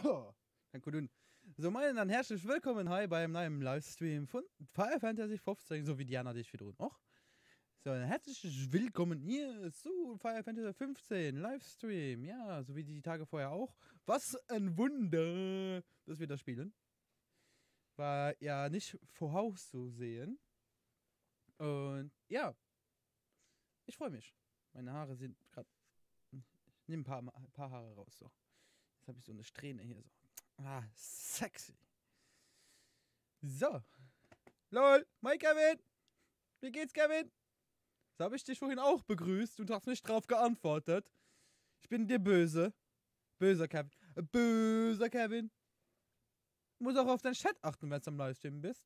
Danke, du. So, meine dann herzlich willkommen hier beim neuen Livestream von Final Fantasy 15, so wie Diana dich wieder auch. So, herzlich willkommen hier zu Final Fantasy 15 Livestream. Ja, so wie die Tage vorher auch. Was ein Wunder, dass wir das spielen. War ja nicht vorauszusehen. Und ja, ich freue mich. Meine Haare sind gerade. Ich nehme ein paar Haare raus. So. Jetzt habe ich so eine Strähne hier so. Ah, sexy. So. Lol, mein Kevin. Wie geht's, Kevin? So habe ich dich vorhin auch begrüßt und hast nicht drauf geantwortet. Ich bin dir böse. Böser Kevin. Böser Kevin. Muss auch auf deinen Chat achten, wenn du am Livestream bist.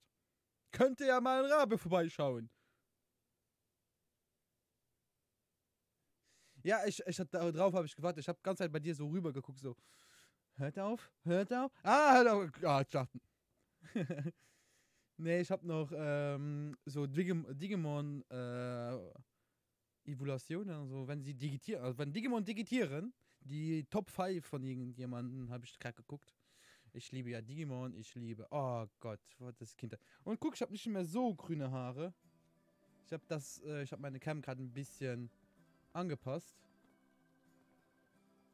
Könnte ja mal ein Rabe vorbeischauen. Ja, darauf habe ich gewartet. Ich habe die ganze Zeit bei dir so rüber geguckt, so. Hört auf, hört auf. Ah, hört auf. Ah, starten. Nee, ich habe noch so Digimon Evolutionen, also wenn sie digitieren, also wenn Digimon digitieren, die Top 5 von irgendjemandem habe ich gerade geguckt. Ich liebe ja Digimon, oh Gott, was das Kind. Und guck, ich habe nicht mehr so grüne Haare. Ich habe meine Cam gerade ein bisschen angepasst.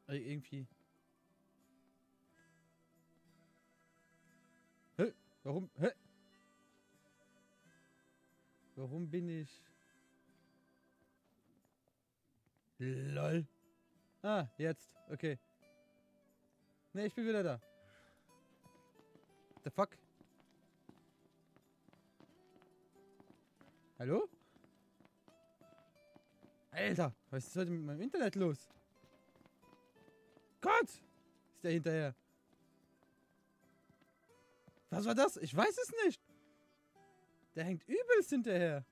Irgendwie. Hä? Warum? Hä? Warum bin ich? LOL. Ah, jetzt. Okay. Ne, ich bin wieder da. The fuck? Hallo? Alter, was ist heute mit meinem Internet los? Gott! Ist der hinterher? Was war das? Ich weiß es nicht. Der hängt übelst hinterher.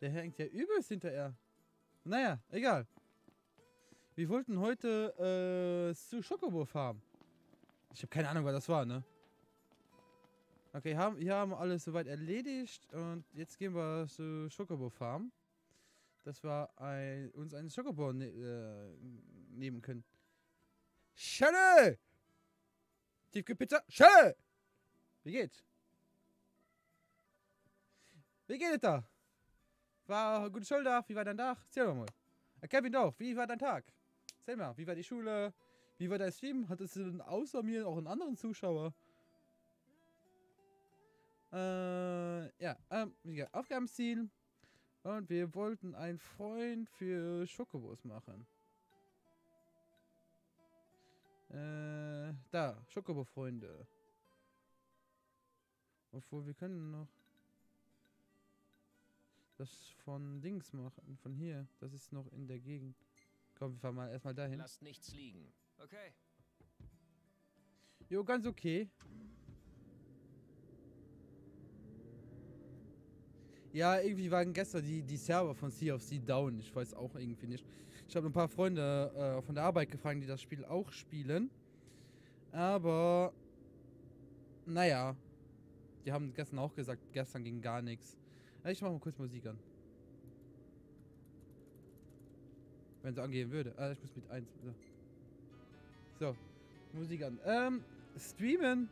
Der hängt ja übelst hinterher. Naja, egal. Wir wollten heute zu Chocobo Farm. Ich habe keine Ahnung, was das war, ne? Okay, hier haben wir alles soweit erledigt. Und jetzt gehen wir zu Chocobo Farm. Dass wir uns einen Chocobo nehmen können. Schelle! Tiefkühlpizza. Schelle! Wie geht's? Wie geht es da? War gute Schultag? Wie war dein Tag? Erzähl doch mal. Kevin doch, wie war dein Tag? Erzähl mal, wie war die Schule? Wie war dein Stream? Hattest du denn außer mir auch einen anderen Zuschauer? Ja, wie gesagt, Aufgabenziel. Und wir wollten einen Freund für Schokobos machen. Da, Schokobo-Freunde. Obwohl, wir können noch das von Dings machen, von hier. Das ist noch in der Gegend. Komm, wir fahren mal erstmal dahin. Lasst nichts liegen. Okay. Jo, ganz okay. Ja, irgendwie waren gestern die Server von Sea of Sea down. Ich weiß auch irgendwie nicht. Ich habe ein paar Freunde von der Arbeit gefragt, die das Spiel auch spielen. Aber, naja. Die haben gestern auch gesagt, gestern ging gar nichts. Ich mach mal kurz Musik an. Wenn sie angehen würde. Ich muss mit 1. So. Musik an. Streamen.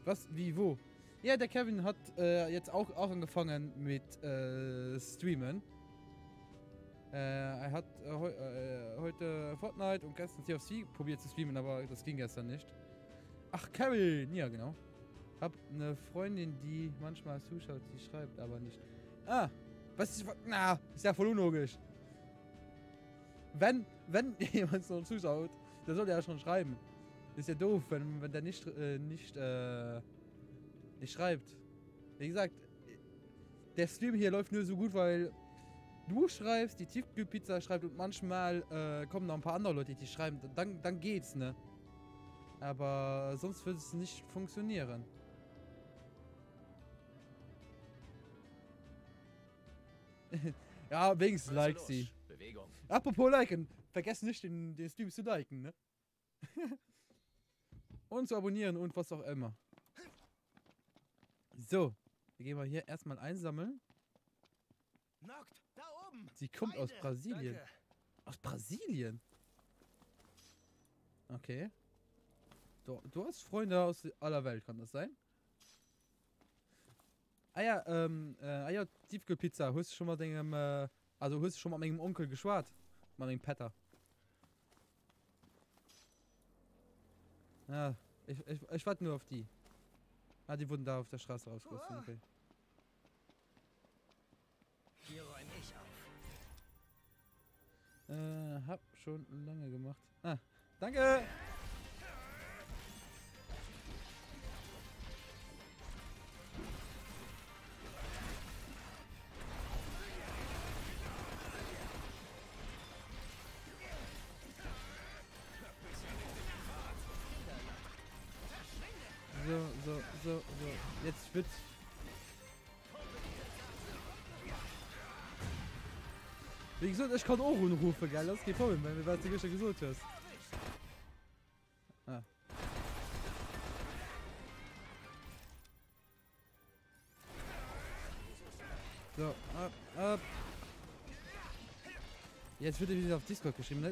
Was? Wie? Wo? Ja, der Kevin hat jetzt auch angefangen mit Streamen. Er hat heute Fortnite und gestern CFC probiert zu streamen, aber das ging gestern nicht. Ach, Kevin! Ja, genau. Hab eine Freundin, die manchmal zuschaut, die schreibt aber nicht. Ah! Was ist. Na! Ist ja voll unlogisch. Wenn jemand so zuschaut, der soll ja schon schreiben. Ist ja doof, wenn der nicht schreibt. Wie gesagt, der Stream hier läuft nur so gut, weil du schreibst, die Tiefkühlpizza schreibt und manchmal kommen noch ein paar andere Leute, die schreiben. Dann geht's, ne? Aber sonst wird es nicht funktionieren. Ja, wenigstens like sie. Bewegung. Apropos liken, vergesst nicht den Stream zu liken, ne? Und zu abonnieren und was auch immer. So, wir gehen mal hier erstmal einsammeln. Knockt, da oben. Sie kommt aus Beide. Brasilien. Danke. Aus Brasilien? Okay. Du hast Freunde aus aller Welt, kann das sein? Ah ja, Tiefkühlpizza. Hast du schon mal also hast du schon mal mit meinem Onkel geschwart? Mal mit dem Petter. Ja, ich warte nur auf die. Ah, die wurden da auf der Straße rausgelassen, okay. Hier räume ich auf. Hab schon lange gemacht. Ah, danke! So. Jetzt wird's. Wie gesagt, ich kann auch rufen, gell? Das geht voll, wenn du was du gesagt hast. Ah. So, ab. Jetzt wird er wieder auf Discord geschrieben.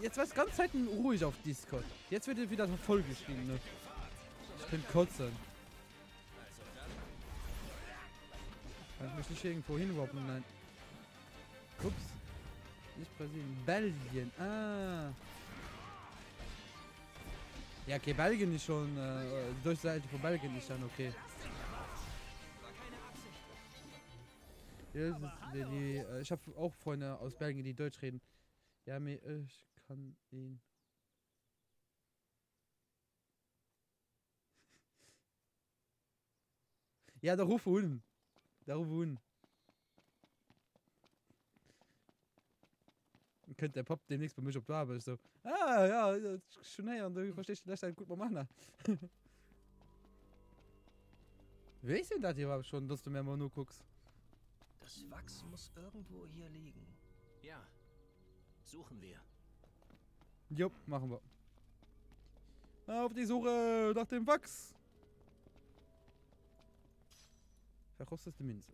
Jetzt war es ganz Zeit ruhig auf Discord. Jetzt wird er wieder voll geschrieben, ne? Ich könnte kotzen. Kann ich mich nicht irgendwo hinwappen? Nein. Ups. Nicht Brasilien. Belgien. Ah. Ja, okay, Belgien ist schon. Durchseite von Belgien ist dann okay. Ja, ich habe auch Freunde aus Belgien, die Deutsch reden. Ja, ich kann ihn. Ja, da rufe unten. Könnte der Pop demnächst bei mir auf da, aber ich so. Ah, ja, das ist schon her und du verstehst das halt gut mal machen. Wer ist denn das hier überhaupt schon, dass du mir mal nur guckst? Das Wachs muss irgendwo hier liegen. Ja. Suchen wir. Jupp, machen wir. Auf die Suche nach dem Wachs. Verrostete Minze.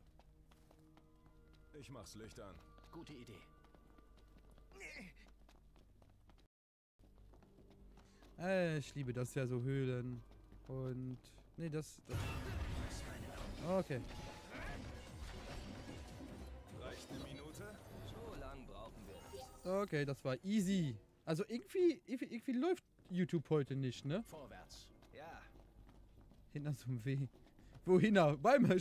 Ich mach's Licht an. Gute Idee. Ich liebe das ja, so Höhlen. Und. Nee, das. Okay. Reicht eine Minute? So lang brauchen wir nicht. Okay, das war easy. Also irgendwie läuft YouTube heute nicht, ne? Vorwärts. Ja. Hinter so einem Weh. Wohin er? Bei mir.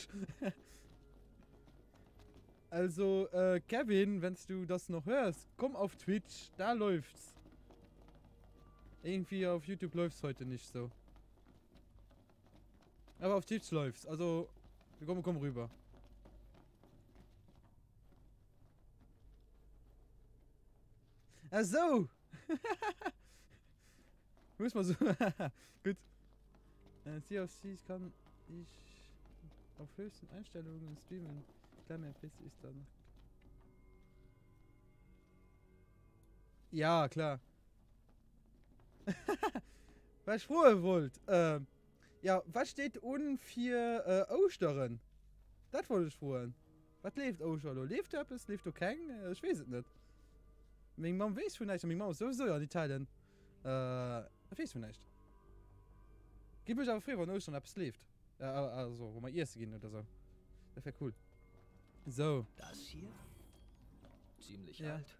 Also, Kevin, wenn du das noch hörst, komm auf Twitch, da läuft's. Irgendwie auf YouTube läuft's heute nicht so. Aber auf Twitch läuft's, also, komm rüber. Ach so. Muss man so. Gut. CFCs kann ich auf höchsten Einstellungen streamen. Klar, mein PC ist dann. Ja, klar. Was ich froh wollt. Ja, was steht unten für Ostern? Das wollte ich fragen. Was lebt Ostern? Lebt etwas? Lebt kein? Ich weiß es nicht. Meine Mom weiß von nicht. Meine Mom ist sowieso ja in Italien. Ich weiß von nicht. Gib mich aber früher, wenn Ostern etwas lebt. Also, wo wir erst gehen oder so. Das wäre cool. So. Das hier? Ziemlich Ja. alt.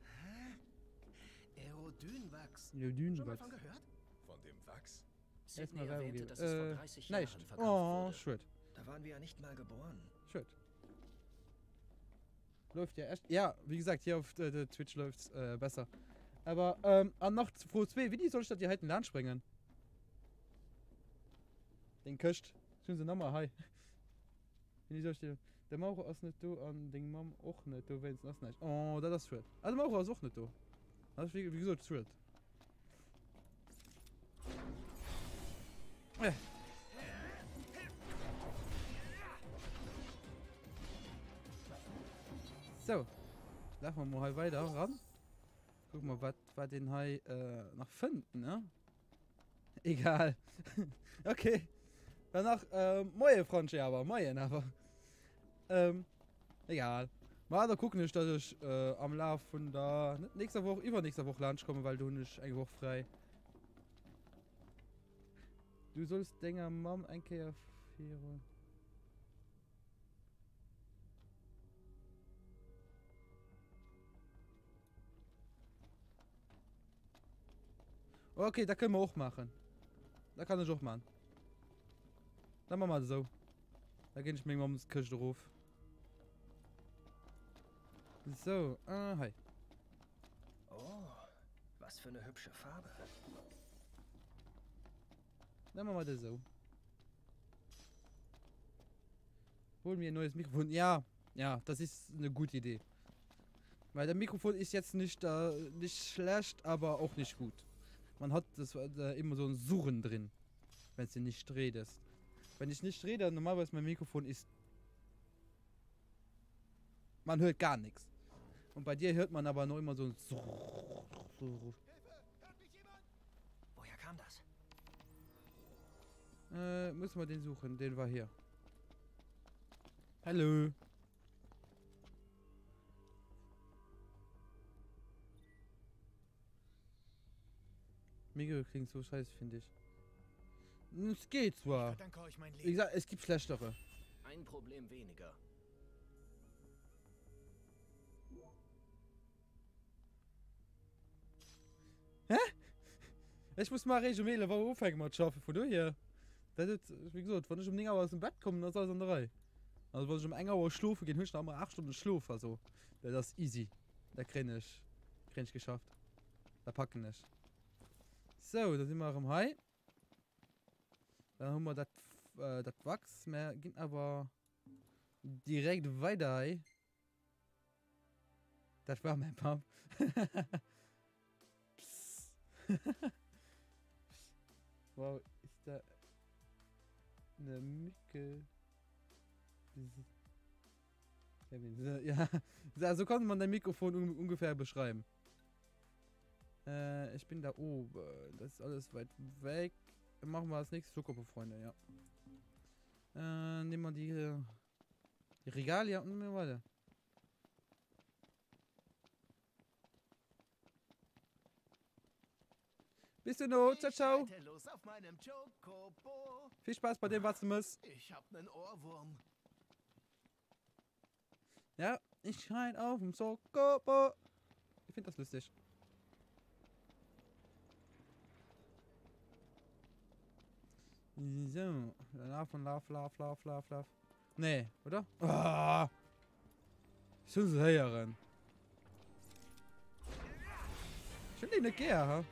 Hä? Aerodynwachs. Ja, Schon mal Dünenwachs. von gehört? Von dem Wachs? Sydney Erstmal Werbung erwähnte, geben. dass es vor 30 Nicht. Jahren verkauft Oh, wurde. shit. Da waren wir ja nicht mal geboren. Shit. Läuft ja erst. Ja, wie gesagt, hier auf der Twitch läuft's besser. Aber, an Nacht Pro 2, wie soll ich das hier halt in Land springen? Den Köcht. Schön sie nochmal, hi. Wie soll ich dir. Der Maurer ist nicht da und den Mom auch nicht da, wenn es das nicht. Oh, das ist shit. Also, der Maurer ist auch nicht da. Das ist wie gesagt shit. So. Lassen wir mal weiter ran. Guck mal, was den Hai noch finden, ne? Egal. Okay. Danach, Moje Franchi aber, Moje aber. Egal. Mal da gucken ich, dass ich am Lauf von da nächste Woche, übernächste Woche Lunch komme, weil du nicht eine Woche frei. Du sollst deiner Mom einkehr führen. Okay, da können wir auch machen. Da kann ich auch machen. Dann machen wir so. Da gehe ich mir mal ums Küche drauf. So, hi. Oh, was für eine hübsche Farbe. Dann machen wir das so. Holen wir ein neues Mikrofon. Ja, ja, das ist eine gute Idee. Weil der Mikrofon ist jetzt nicht schlecht, aber auch nicht gut. Man hat das immer so ein Surren drin, wenn du nicht redest. Wenn ich nicht rede, normalerweise mein Mikrofon ist... Man hört gar nichts. Und bei dir hört man aber noch immer so ein... Woher kam das? Müssen wir den suchen, den war hier. Hallo. Mega klingt so scheiße, finde ich. Es geht zwar. Wie gesagt, es gibt schlechtere. Ein Problem weniger. Hä? Ich muss mal resümieren, warum aufhängen wir zu schaffen von du hier. Das ist, wie gesagt, wenn ich um 9 Uhr aus dem Bett komme, dann ist alles andere. Also wenn ich um 1 Uhr schlafe, gehen ich noch mal 8 Stunden Schlaf, also. Das ist easy. Da krieg ich geschafft. Da packen ich. So, da sind wir am Hai. Dann haben wir das Wachs. Wir gehen aber direkt weiter. Das war mein Pump. Wow, ist da eine Mücke? Ja, so kann man dein Mikrofon ungefähr beschreiben. Ich bin da oben. Das ist alles weit weg. Machen wir als nächstes Schokopo, Freunde, ja. Nehmen wir die Regale hier unten weiter. Bist du noch? Ciao, ciao. Los auf meinem Chocobo. Viel Spaß bei dem, was du musst. Ich hab nen Ohrwurm. Ja, ich schreien auf dem Schokobo. Ich finde das lustig. So, Lauf. Nee, oder? Ah! Schon sehr rein. Schon die nicht gern, ha?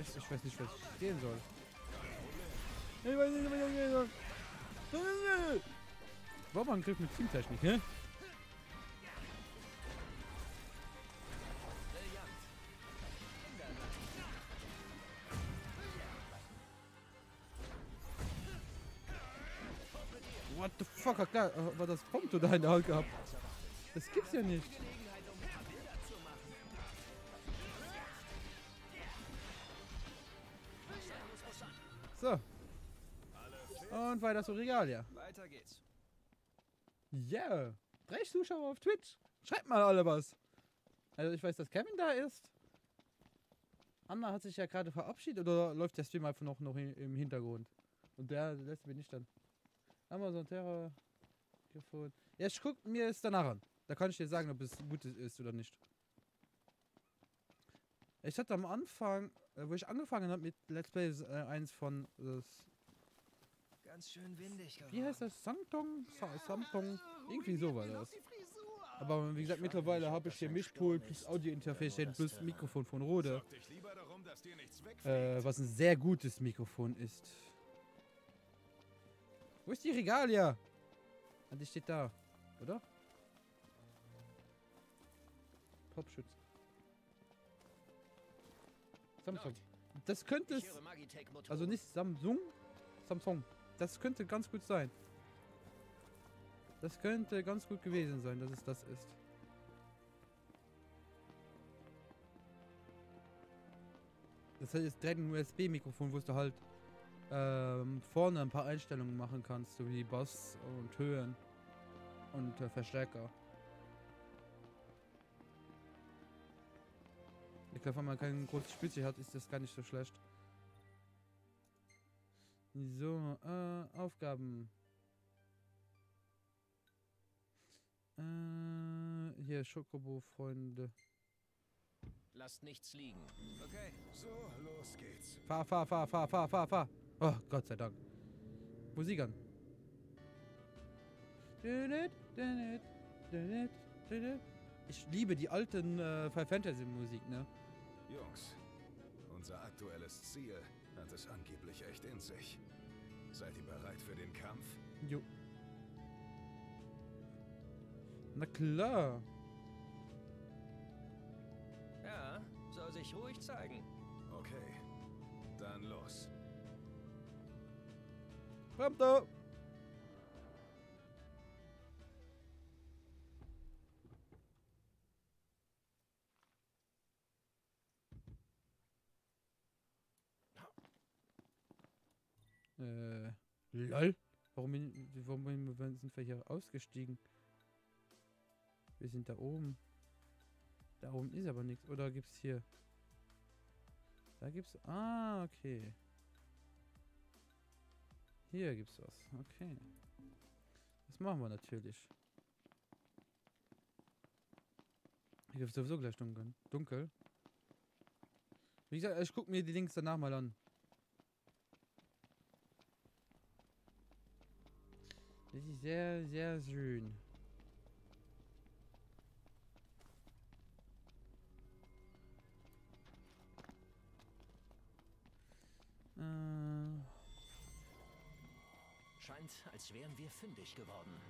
Ich weiß nicht, was ich gehen soll. Ich weiß nicht, was ich gehen soll. Warum ein Griff mit Teamtechnik, hä? What the fuck, klar, war das Pomto da in der Hand gehabt? Das gibt's ja nicht. So. Und weiter zu Regalia. Weiter geht's. Ja. Yeah. 3 Zuschauer auf Twitch. Schreibt mal alle was. Also ich weiß, dass Kevin da ist. Anna hat sich ja gerade verabschiedet oder läuft der Stream einfach noch im Hintergrund? Und der letzte bin ich dann. Amazon Terror. Ja, ich guck mir es danach an. Da kann ich dir sagen, ob es gut ist oder nicht. Ich hatte am Anfang, wo ich angefangen habe mit Let's Play, eins von das. Ganz schön windig geworden. Wie heißt das? Samtong? Irgendwie so war das. Aber wie gesagt, mittlerweile habe ich hier Mischpult plus Audio-Interface plus Mikrofon von Rode. Was ein sehr gutes Mikrofon ist. Wo ist die Regalia? Ah, die steht da, oder? Popschutz. Samsung. Das könnte Ich es... höre Magitech-Motoren. Also nicht Samsung. Das könnte ganz gut sein. Das könnte ganz gut gewesen sein, dass es das ist. Das heißt, jetzt direkt ein USB-Mikrofon, wo du halt vorne ein paar Einstellungen machen kannst, so wie Bass und Höhen und Verstärker. Ich glaube, wenn man kein großes Spielzeug hat, ist das gar nicht so schlecht. So, Aufgaben. Hier, Schokobo-Freunde. Lasst nichts liegen. Okay, so, los geht's. Fahr. Oh, Gott sei Dank. Musik an. Ich liebe die alten Final Fantasy Musik, ne? Jungs, unser aktuelles Ziel hat es angeblich echt in sich. Seid ihr bereit für den Kampf? Jo. Na klar. Ja, soll sich ruhig zeigen. Okay, dann los. Kommt da. Lol. Warum sind wir hier ausgestiegen? Wir sind da oben. Da oben ist aber nichts. Oder gibt's hier? Da gibt's... Ah, okay. Hier gibt's was. Okay. Das machen wir natürlich. Hier ist sowieso gleich dunkel. Wie gesagt, ich guck mir die Links danach mal an. Das ist sehr, sehr schön. Scheint, als wären wir fündig geworden.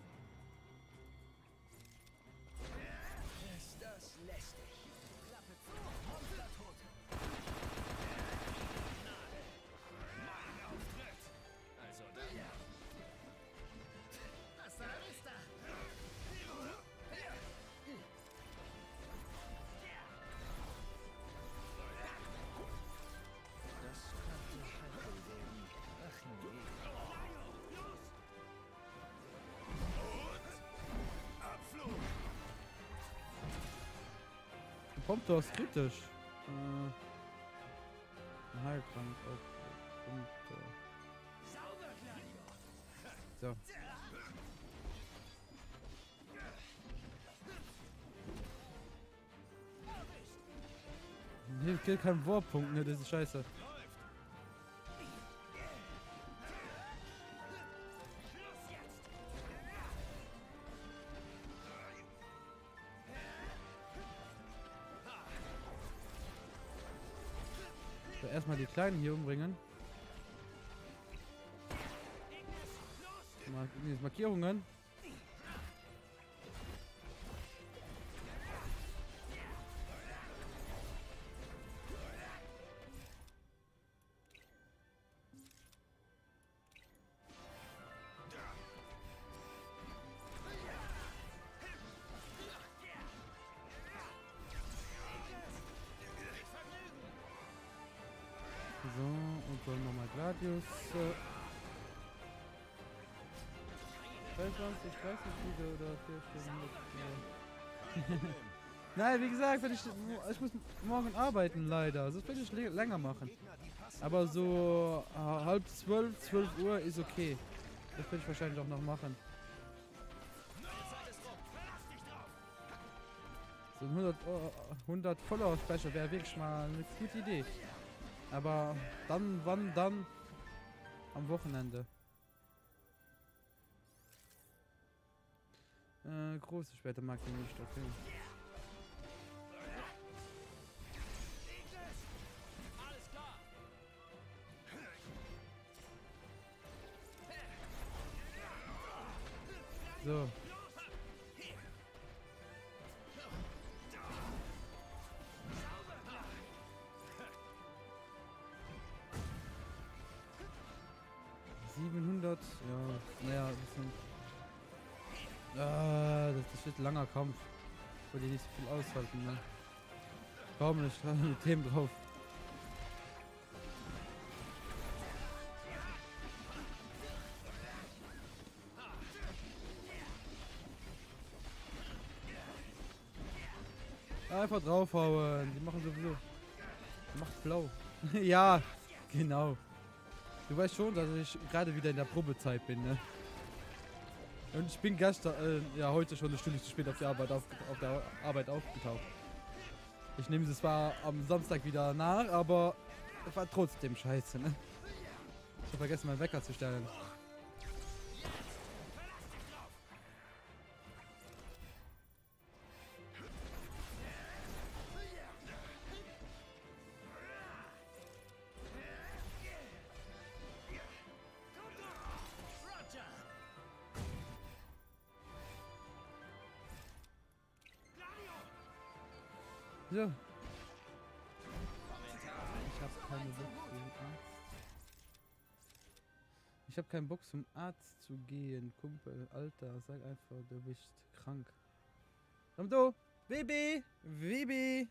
Ist das lästig. Klappe zu, Monster tot. Mein Auftritt. Also dann. Hasta la vista. Das könnte heikel werden. Ach nee. Kommt doch kritisch. Heiltrank auf Punkte. So. Hier gilt kein Warpunkt, ne? Das ist scheiße. So, erstmal die Kleinen hier umbringen. Markierungen. So, und dann nochmal Gladius. 22, 30 wieder oder 4 Stunden. Nein, wie gesagt, ich muss morgen arbeiten leider. Das will ich länger machen. Aber so 11:30, 12 Uhr ist okay. Das will ich wahrscheinlich auch noch machen. So ein 100 Follower-Special wäre wirklich mal eine gute Idee. Aber dann, wann dann? Am Wochenende. Große später mag ich nicht, okay. So. Naja, das wird ein langer Kampf. Wo die nicht so viel aushalten, ne? Kaum nicht mit Themen drauf. Einfach draufhauen. Die machen sowieso. Macht blau. Ja, genau. Du weißt schon, dass ich gerade wieder in der Probezeit bin, ne? Und ich bin gestern, ja, heute schon eine Stunde zu spät auf der Arbeit aufgetaucht. Ich nehme es zwar am Samstag wieder nach, aber es war trotzdem scheiße, ne? Ich habe vergessen, meinen Wecker zu stellen. So. Ich habe keine Bock zum Arzt. Ich habe keinen Bock zum Arzt zu gehen. Kumpel, Alter, sag einfach, du bist krank. Komm du! Baby! Baby!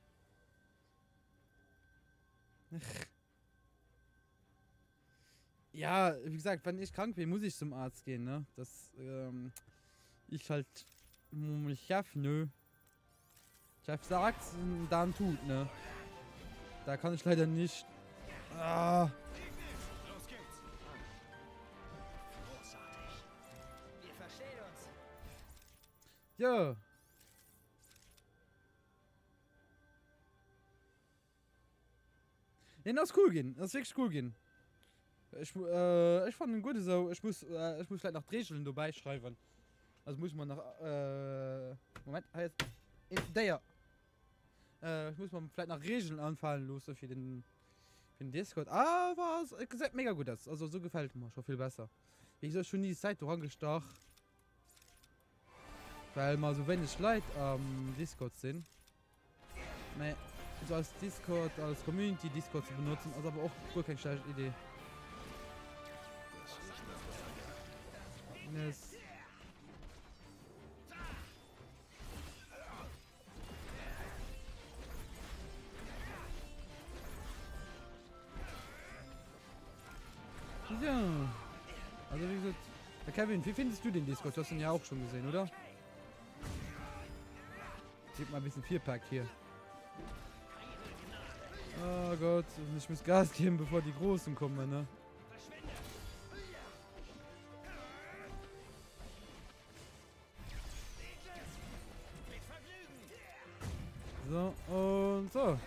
Ja, wie gesagt, wenn ich krank bin, muss ich zum Arzt gehen, ne? Das, ich halt, Chef, nö. Chef sagt, dann tut, ne? Da kann ich leider nicht. Ah. Los geht's. Großartig. Wir verstehen uns. Ja. Ja, das ist cool gehen. Das ist wirklich cool gehen. Ich fand ein gutes so. Ich muss vielleicht noch Regeln dabei schreiben. Also muss man noch. Moment, heißt. Der. Ich muss man vielleicht noch Regeln anfallen lassen für den Discord. Aber es sieht mega gut aus. Also so gefällt mir schon viel besser. Wie gesagt, schon die Zeit rangestochen. Weil mal so wenig Leute am Discord sind. Nee, so als Discord, als Community Discord zu benutzen, also aber auch gut keine schlechte Idee. Yes. Ja. Also wie gesagt, Kevin, wie findest du den Discord? Du hast ihn ja auch schon gesehen, oder? Gib mal ein bisschen Vierpack hier. Oh Gott, ich muss Gas geben, bevor die Großen kommen, ne? So, und so.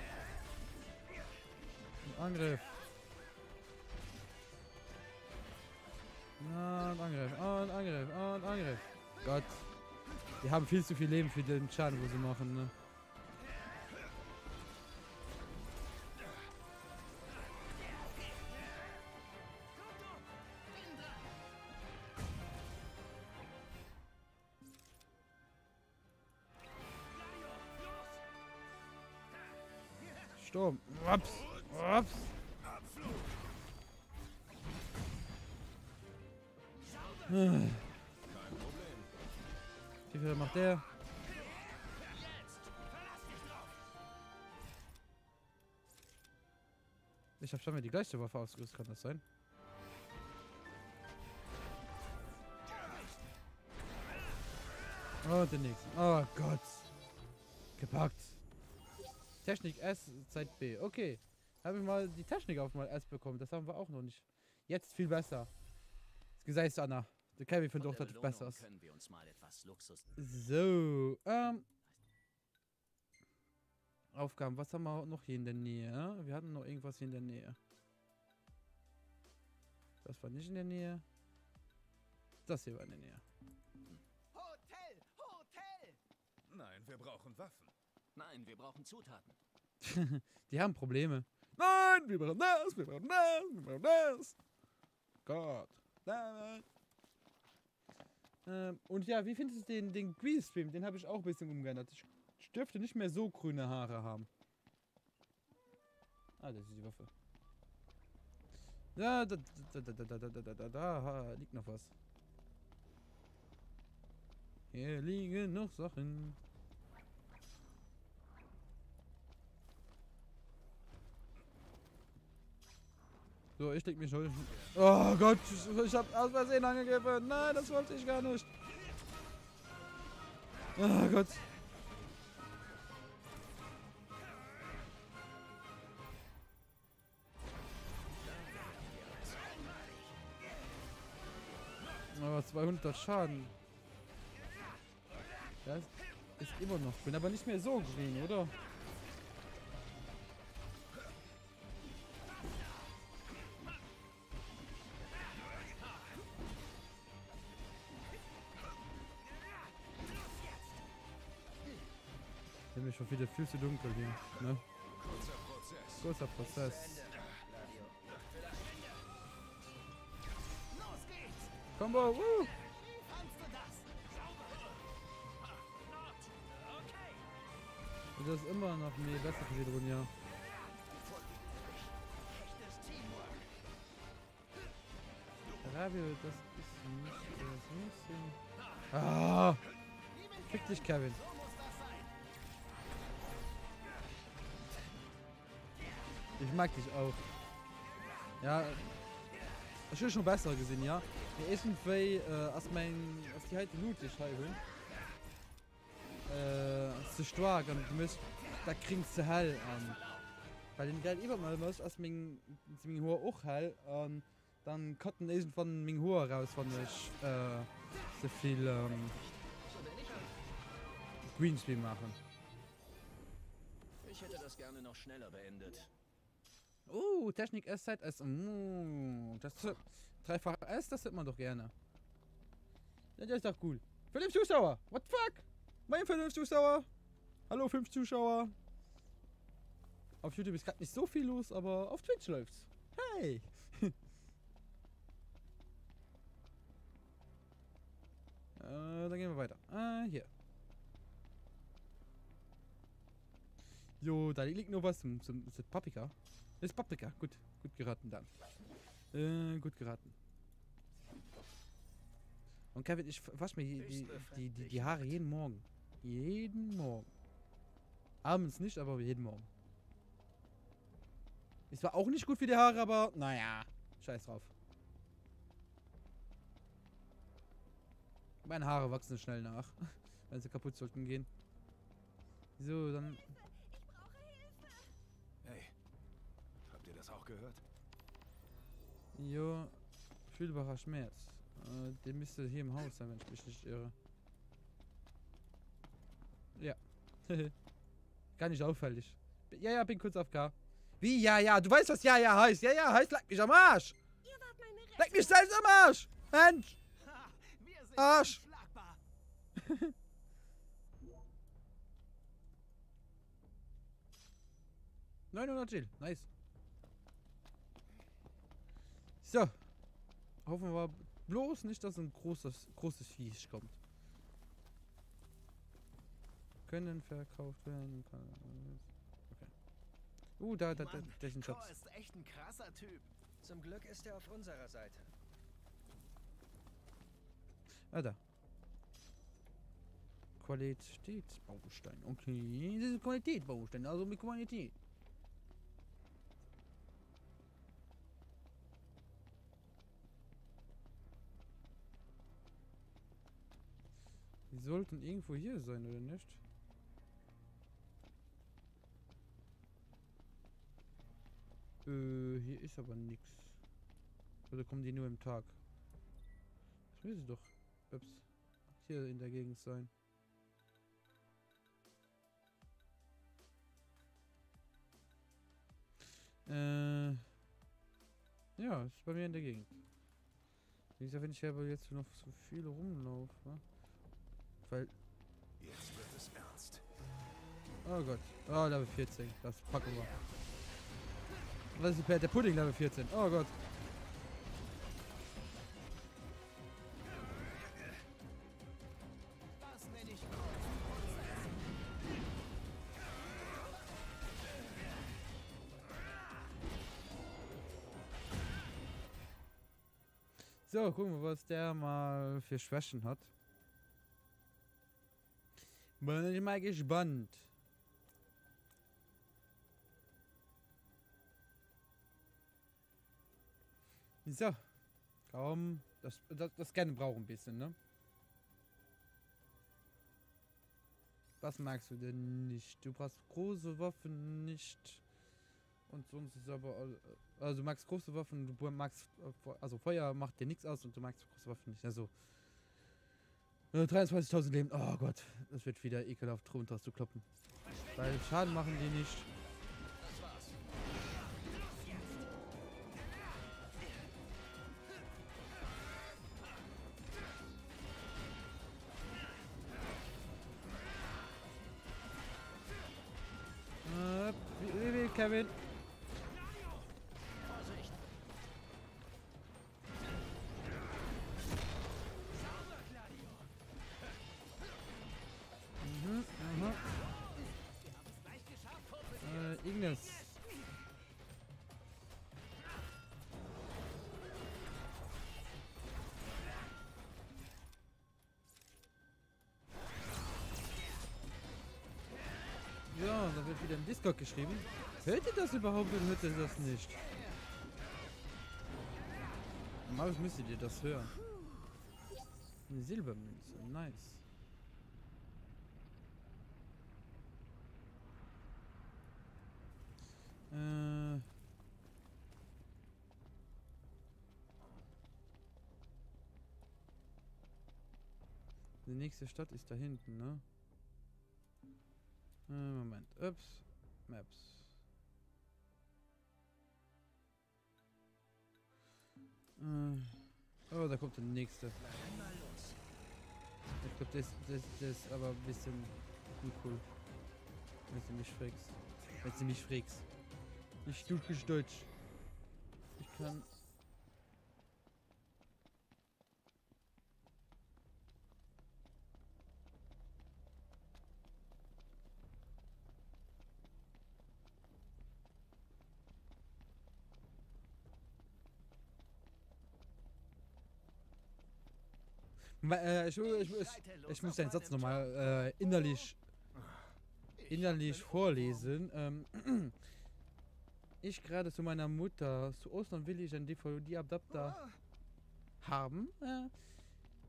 Und Angriff. Und Angriff, und Angriff, und Angriff. Gott. Die haben viel zu viel Leben für den Schaden, wo sie machen, ne? Sturm. Ups. Ups. Wie viel macht der? Ich habe schon mal die gleiche Waffe ausgerüstet, kann das sein? Oh, den nächsten. Oh Gott. Gepackt. Technik S, Zeit B. Okay. Habe ich mal die Technik auf mal S bekommen. Das haben wir auch noch nicht. Jetzt viel besser. Das Gesetz, Anna. Der Kevin findet auch, dass es besser ist. So. Aufgaben. Was haben wir noch hier in der Nähe? Wir hatten noch irgendwas hier in der Nähe. Das war nicht in der Nähe. Das hier war in der Nähe. Hotel! Hotel! Nein, wir brauchen Waffen. Nein, wir brauchen Zutaten. Die haben Probleme. Nein, wir brauchen das, wir brauchen das, wir brauchen das. Gott. Nein. Und ja, wie findest du den Grease-Stream? Den habe ich auch ein bisschen umgeändert. Ich dürfte nicht mehr so grüne Haare haben. Ah, das ist die Waffe. Ja, da liegt noch was. Hier liegen noch Sachen. So, ich leg mich schon. Oh Gott, ich hab aus Versehen angegriffen. Nein, das wollte ich gar nicht. Oh Gott. Aber 200 Schaden. Das ist immer noch. Bin aber nicht mehr so grün, oder? Nämlich schon wieder viel zu dunkel hier. Ne? Kurzer Prozess. Combo! Das ist immer noch mehr besser für die drin, ja. Rabio, das ist nicht das Nächste. Ah! Fick dich, Kevin. Ich mag dich auch. Ja. Ich habe schon besser gesehen, ja. Der ist irgendwie, als die heute Loot ist, zu stark und du musst, da kriegst du hell an. Weil den Geld immer mal muss, als mein Haar auch hell, und dann kann irgendwann mein Haar raus, wenn ich, so viel, Greenscreen machen. Ich hätte das gerne noch schneller beendet. Technik S, Zeit S. Das dreifach S, das hört man doch gerne. Ja, das ist doch cool. 5 Zuschauer! What the fuck? Mein 5 Zuschauer! Hallo 5 Zuschauer! Auf YouTube ist gerade nicht so viel los, aber auf Twitch läuft's. Hey! Dann gehen wir weiter. Hier. Jo, da liegt noch was zum Paprika. Das ist Paprika. Gut geraten dann. Gut geraten. Und Kevin, ich wasche mir die Haare jeden Morgen. Jeden Morgen. Abends nicht, aber jeden Morgen. Ist zwar auch nicht gut für die Haare, aber naja, scheiß drauf. Meine Haare wachsen schnell nach, wenn sie kaputt sollten gehen. So, dann... Hey, habt ihr das auch gehört? Jo, fühlbarer Schmerz. Der müsste hier im Haus sein, wenn ich mich nicht irre. Ja. Gar nicht auffällig. Ja, bin kurz auf K. Wie? Ja, du weißt, was ja heißt. Ja heißt, leck mich am Arsch. Leck mich selbst am Arsch. Mensch. Arsch. 900 Jill. Nice. So. Hoffen wir bloß nicht, dass ein großes Viech kommt. Können verkauft werden. Okay. Da ist ein Schatz. Ist echt ein krasser Typ. Zum Glück ist er auf unserer Seite. Da. Qualitätsbaustein. Okay, das ist Qualitätsbaustein, also mit Qualität. Die sollten irgendwo hier sein, oder nicht? Hier ist aber nichts. Oder kommen die nur im Tag? Das müsste doch hier in der Gegend sein. Ja, ist bei mir in der Gegend. Wie gesagt, wenn ich aber jetzt noch so viel rumlaufe, ne? Weil... Jetzt wird es ernst. Oh Gott. Oh, Level 14. Das packen wir. Was ist der Pudding Level 14? Oh Gott. Das nenne ich So, gucken wir, was der mal für Schwächen hat. Bin ich mal gespannt. So. Komm. Das Scannen braucht ein bisschen, ne? Was magst du denn nicht? Du brauchst große Waffen nicht. Und sonst ist aber... Also du magst große Waffen, du magst... Also Feuer macht dir nichts aus und du magst große Waffen nicht. Also... 23.000 Leben. Oh Gott. Das wird wieder ekelhaft runter zu kloppen. Weil Schaden machen die nicht. Wie Kevin. Ignis. Ja, da wird wieder im Discord geschrieben. Hört ihr das überhaupt oder hört ihr das nicht? Normalerweise müsstet ihr das hören. Eine Silbermünze, nice. Die nächste Stadt ist da hinten, ne? Moment. Ups. Maps. Oh, da kommt der nächste. Ich glaube, das ist aber ein bisschen cool. Wenn du mich fragst. Wenn du mich fragst. Ich türkisch Deutsch. Ich kann... Ich muss den Satz nochmal innerlich vorlesen. Ich gerade zu meiner Mutter, zu Ostern will ich einen DVD-Adapter haben.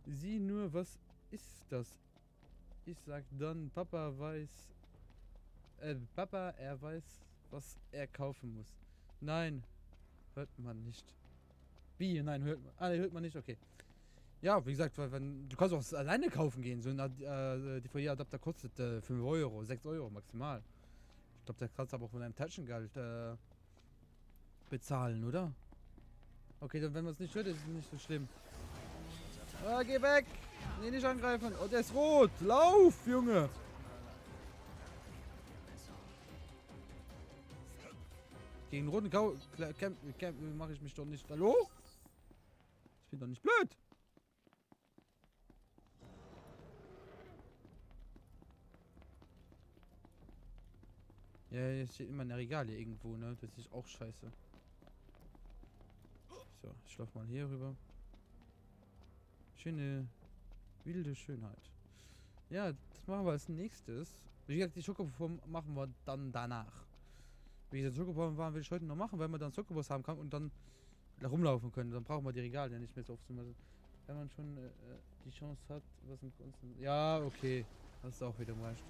Sie nur, was ist das? Ich sag dann, Papa weiß, er weiß, was er kaufen muss. Nein, hört man nicht. Wie? Nein, hört man. Hört man nicht, okay. Ja, wie gesagt, wenn du kannst auch alleine kaufen gehen. So ein DVD-Adapter kostet 5 Euro, 6 Euro maximal. Ich glaube, der kannst du aber auch von deinem Taschengeld bezahlen, oder? Okay, dann wenn man es nicht hört, ist es nicht so schlimm. Ah, geh weg! Nee, nicht angreifen. Oh, der ist rot. Lauf, Junge! Gegen roten mache ich mich doch nicht. Hallo? Ich bin doch nicht blöd. Ja, hier steht immer eine Regale irgendwo, ne? Das ist auch scheiße. So, ich lauf mal hier rüber. Schöne, wilde Schönheit. Ja, das machen wir als nächstes. Wie gesagt, die Schokoform machen wir dann danach. Wie gesagt, Schokoform will ich heute noch machen, weil man dann Schokobos haben kann und dann rumlaufen können. Dann brauchen wir die Regale nicht mehr so oft zu machen. Wenn man schon die Chance hat, was mit uns... Ja, okay. Das ist auch wieder recht.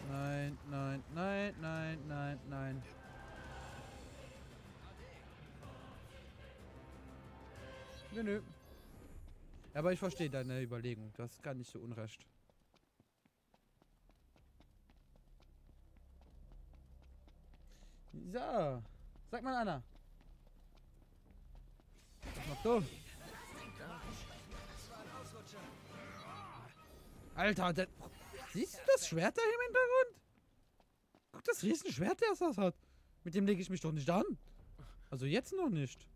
Nein, nein, nein, nein, nein, nein. Nö. Aber ich verstehe deine Überlegung. Das ist gar nicht so unrecht. So. Sag mal, Anna. Was machst du? Alter, das... Siehst du das Schwert da im Hintergrund? Guck, das Riesenschwert, das hat. Mit dem lege ich mich doch nicht an. Also jetzt noch nicht.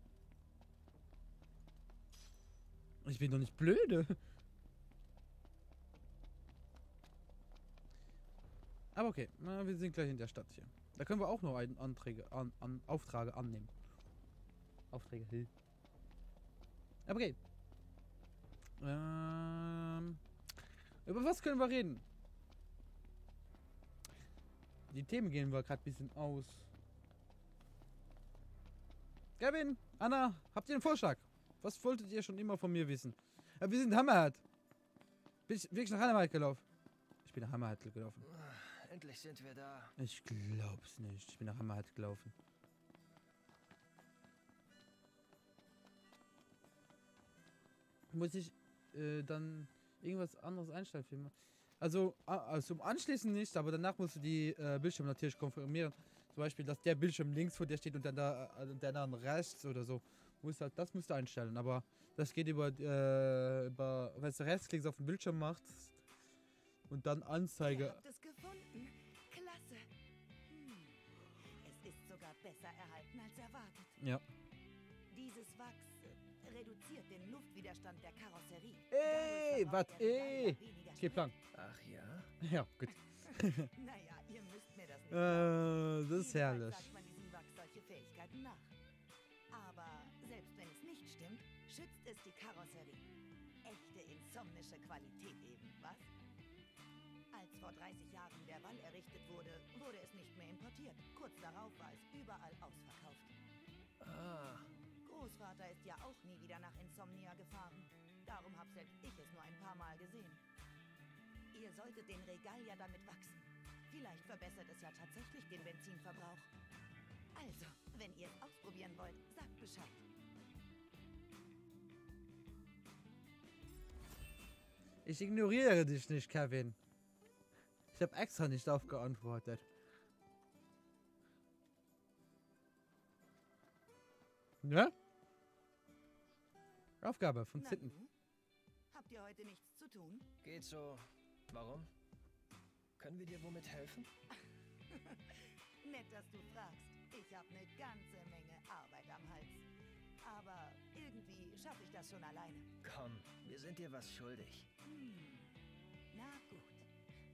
Ich bin doch nicht blöde. Aber okay, na, wir sind gleich in der Stadt hier. Da können wir auch noch einen Aufträge annehmen. Aufträge. Aber okay. Über was können wir reden? Die Themen gehen wir gerade ein bisschen aus. Gavin, Anna, habt ihr einen Vorschlag? Was wolltet ihr schon immer von mir wissen? Wir sind Hammerhart. Bin ich wirklich nach Hammerhart gelaufen? Ich bin nach Hammerhart gelaufen. Endlich sind wir da. Ich glaub's nicht. Ich bin nach Hammerhart gelaufen. Muss ich dann irgendwas anderes einstellen für mich? Also zum Anschließen nicht, aber danach musst du die Bildschirme natürlich konfirmieren. Zum Beispiel, dass der Bildschirm links vor dir steht und dann der anderen rechts oder so. Das musst du einstellen, aber das geht über wenn du rechtsklicks auf den Bildschirm machst und dann Anzeige. Ihr habt es gefunden. Klasse. Es ist sogar besser erhalten als erwartet. Ja. Dieses Wachs reduziert den Luftwiderstand der Karosserie. Ey, was? Ey. Okay, Plan. Ach ja? Ja, gut. Naja, ihr müsst mir das nicht Das ist herrlich. sagt man diesem Wachs solche Fähigkeiten nach. Aber selbst wenn es nicht stimmt, schützt es die Karosserie. Echte insomnische Qualität eben, was? Als vor 30 Jahren der Wall errichtet wurde, wurde es nicht mehr importiert. Kurz darauf war es überall ausverkauft. Ah, Großvater ist ja auch nie wieder nach Insomnia gefahren. Darum hab selbst ich es nur ein paar Mal gesehen. Ihr solltet den Regal ja damit wachsen. Vielleicht verbessert es ja tatsächlich den Benzinverbrauch. Also, wenn ihr es ausprobieren wollt, sagt Bescheid. Ich ignoriere dich nicht, Kevin. Ich habe extra nicht darauf geantwortet. Ne? Aufgabe von Na Sitten. nun? Habt ihr heute nichts zu tun? geht so. Warum? Können wir dir womit helfen? Nett, dass du fragst. Ich habe eine ganze Menge Arbeit am Hals. Aber irgendwie schaffe ich das schon alleine. Komm, wir sind dir was schuldig. Na gut.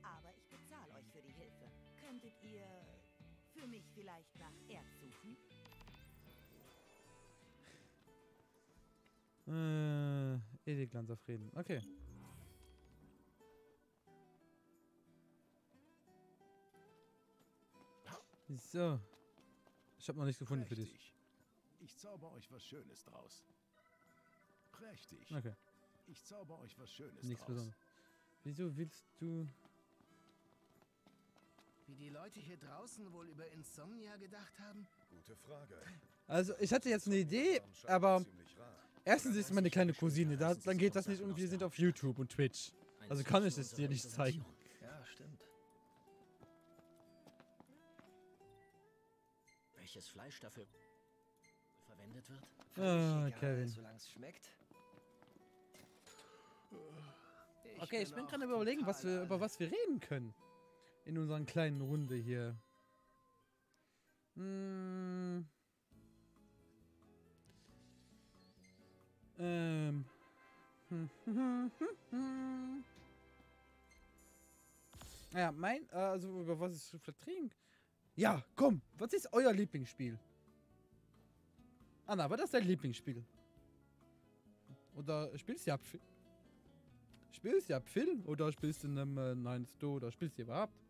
Aber ich bezahle euch für die Hilfe. Könntet ihr für mich vielleicht nach Erz suchen? Edeglanz auf Reden. Okay. So. Ich habe noch nichts gefunden für dich. Prächtig. Ich zauber euch was Schönes draus. Prächtig. Okay. Ich zauber euch was Schönes Nichts draus. Besonderes. Wieso willst du... Wie die Leute hier draußen wohl über Insomnia gedacht haben? Gute Frage. Also, ich hatte jetzt eine Idee, aber... Erstens ist meine kleine Cousine da, dann geht das nicht und wir sind auf YouTube und Twitch. Also kann ich es dir nicht zeigen. Ja, stimmt. Welches Fleisch dafür verwendet wird? Ah, Egal, Kevin. solange es schmeckt. Okay, ich bin gerade überlegen, über was wir reden können. In unserer kleinen Runde hier. Ja, also über was ist vertrinken? Ja, komm, was ist euer Lieblingsspiel? Anna, was ist dein Lieblingsspiel? Oder spielst du ja Film? Spielst du ja Film? Oder spielst du in einem Nein Sto? Oder spielst du überhaupt?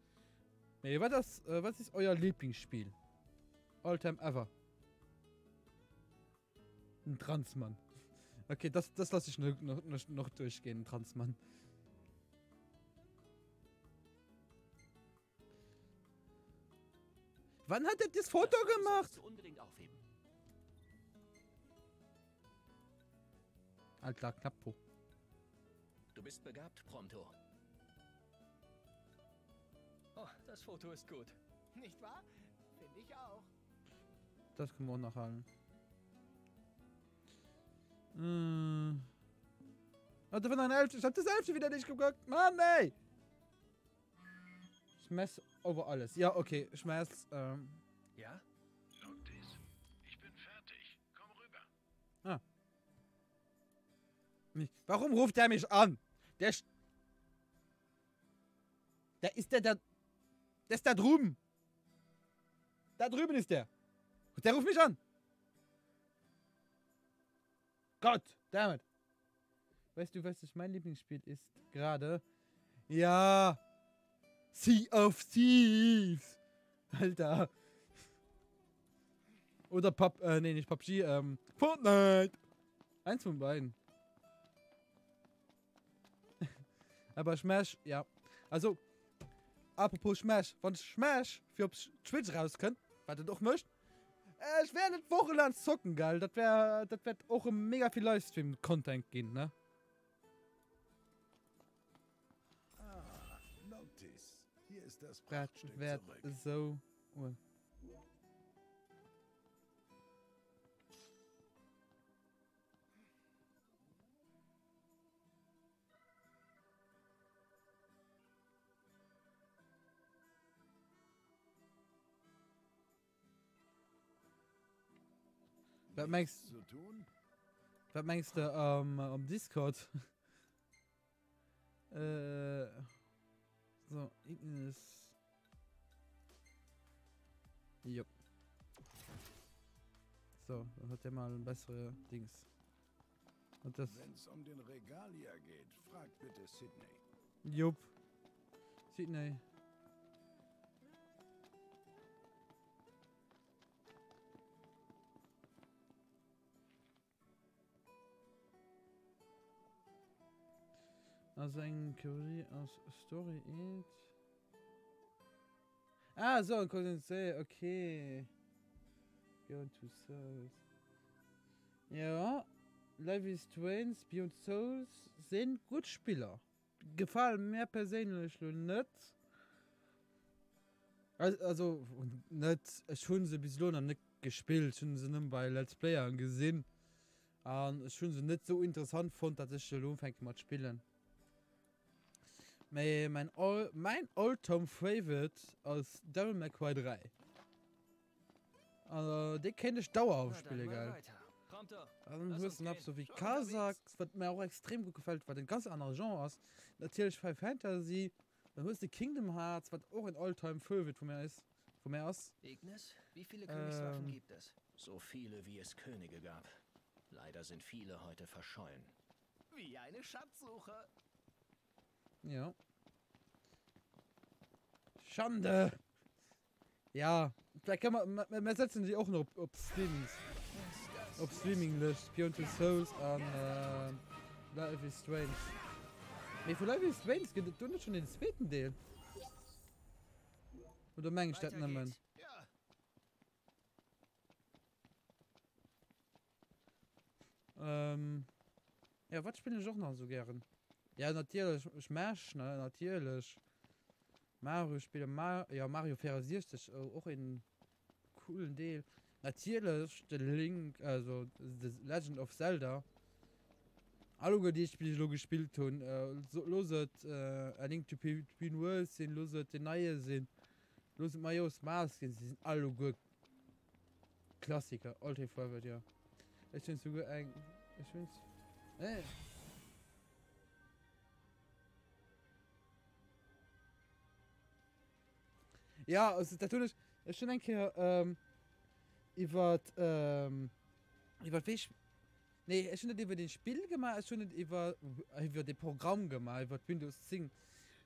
Nee, was ist euer Lieblingsspiel? All time ever. Ein Transmann. Okay, das lasse ich noch durchgehen, ein Transmann. Wann hat er das Foto gemacht? Solltest du unbedingt aufheben. Alter, Knappo. Du bist begabt, Prompto. Oh, das Foto ist gut. Nicht wahr? Finde ich auch. Das können wir auch nachhalten. Warte, von einer Hälfte. Ich hab das Hälfte wieder nicht geguckt. Mann, ey! Schmeiß over alles. Ja, okay. Schmeiß, Ja? Noctis, ich bin fertig. Komm rüber. Warum ruft der mich an? Der ist der ist da drüben. Da drüben ist der. Und der ruft mich an. Gott, damit. Weißt du, was mein Lieblingsspiel ist? Gerade. Ja. Sea of Thieves. Alter. Oder nee, nicht PUBG, Fortnite. Eins von beiden. Aber Smash, ja. Also, apropos Smash, wenn Smash für Twitch rauskommt, was du doch möchtest, ich werde nicht wochenlang zocken, geil. Das wird auch mega viel Livestream-Content gehen, ne? Noctis, hier ist das Das Prachtstück wird zurück. so... Oh. Was meinst Zu tun? Was meinst du am Discord? So, Ignis. Jupp. So, dann hat der mal ein bessere Dings. Und das. Wenn es um den Regalier geht, fragt bitte Sydney. Jupp. Sydney. Also ein Theorie aus Story 8. Ah, so, ein Kondensé, okay. Beyond Two Souls. Ja, Life is Strange, Beyond Souls sind gut Spieler. Gefallen mir persönlich nicht. Also nicht, schon sie bis noch nicht gespielt, schon sie nicht bei Let's Player gesehen. Und schon sie nicht so interessant fand, dass ich schon anfange mit spielen. Mein All-Time-Favorite aus Devil May Cry 3. Also, den kenne ich dauerhaft spielen, geil. Also, du hast so wie Kazak, was mir auch extrem gut gefällt, was ein ganz anderer Genre ist. Natürlich Final Fantasy, dann hast du Kingdom Hearts, was auch ein All-Time-Favorite von mir ist. Von mir aus. Ignis, wie viele Königswaffen gibt es? So viele, wie es Könige gab. Leider sind viele heute verschollen. Wie eine Schatzsuche. Ja. Schande! Ja, vielleicht kann wir setzen sie auch noch auf Streamings. Auf Streaming-List. Beyond Two Souls an Life is Strange. Nee, für Life is Strange geht du nicht schon den zweiten Teil. Oder Mengen statt nehmen. Ja. Ja, was spiele ich auch noch so gern? Ja, natürlich, Smash, ne, natürlich. Mario spiele Mario 64, auch in coolen Deal. Natürlich, der Link, also The Legend of Zelda. Alle, die Spiele so gespielt haben, loset A Link to Between Worlds sind, loset die neue sind, loset Majora's Mask sind, sie sind alle gut. Klassiker, All-Time Favorite, ja. Ich finde es sogar ein... Ich finde es... Ja, also natürlich, ich schon denke, ich war nee, ich schon nicht über den Spiel gemacht, ich schon nicht über das Programm gemacht, über Windows 10.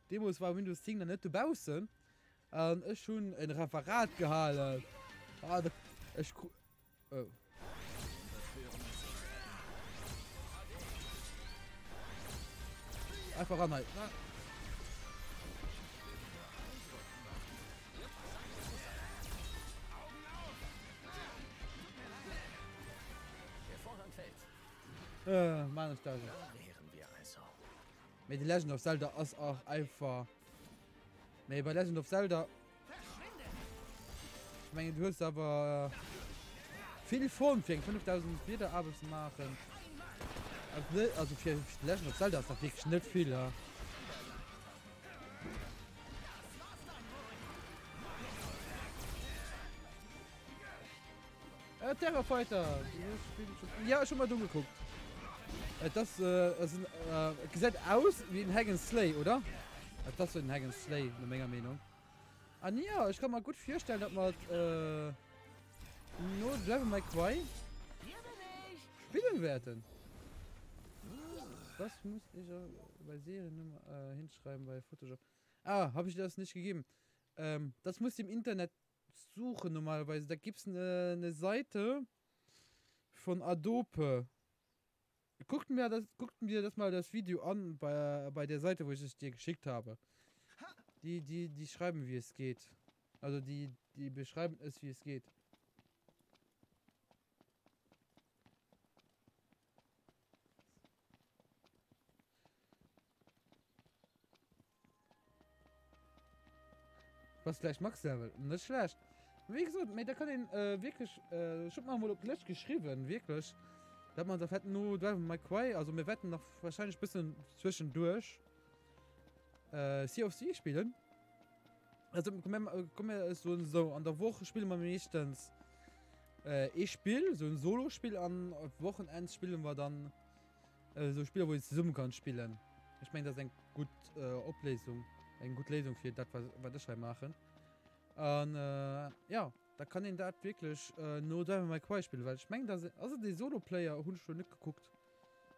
Demos war Windows 10 noch nicht zu bauen. Und ich schon ein Referat gehalten. Ah, ich... Oh. Einfach an, Mann, ist das. Wären wir also. Mit Legend of Zelda ist auch einfach. Nee, bei Legend of Zelda. Ich meine, du hast aber viel Form für 5000 Bilder Abends machen. Also für Legend of Zelda ist das wirklich nicht viel. Ja. Terra Fighter. Ja, schon mal dumm geguckt. Das sieht aus wie ein Hack and Slay, oder? Das ist ein Hack and Slay, eine Menge Meinung. Ah ja, ich kann mal gut vorstellen, dass man nur Devil May Cry spielen werden. Das muss ich bei Seriennummer hinschreiben bei Photoshop. Ah, habe ich das nicht gegeben. Das muss ich im Internet suchen normalerweise. Da gibt es eine Seite von Adobe. Guckt mir das mal das Video an bei der Seite, wo ich es dir geschickt habe. Die schreiben, wie es geht. Also die beschreiben es, wie es geht. Was gleich Max Level. Nicht schlecht. Wie gesagt, da kann den wirklich, schon mal gleich geschrieben, wirklich. Da man da hätten nur Drive My Cry, also wir werden noch wahrscheinlich ein bisschen zwischendurch Sea of Sea spielen. Also kommen wir so an der Woche spielen wir meistens Spiel, so ein Solo-Spiel an Wochenende spielen wir dann so Spiele, wo ich zusammen kann spielen. Ich meine, das ist eine gute Ablesung, eine gute Lesung für das, was ich machen. Und ja, da kann ich das wirklich nur Drive My Cry spielen, weil ich meine, also die Solo-Player haben schon nicht geguckt.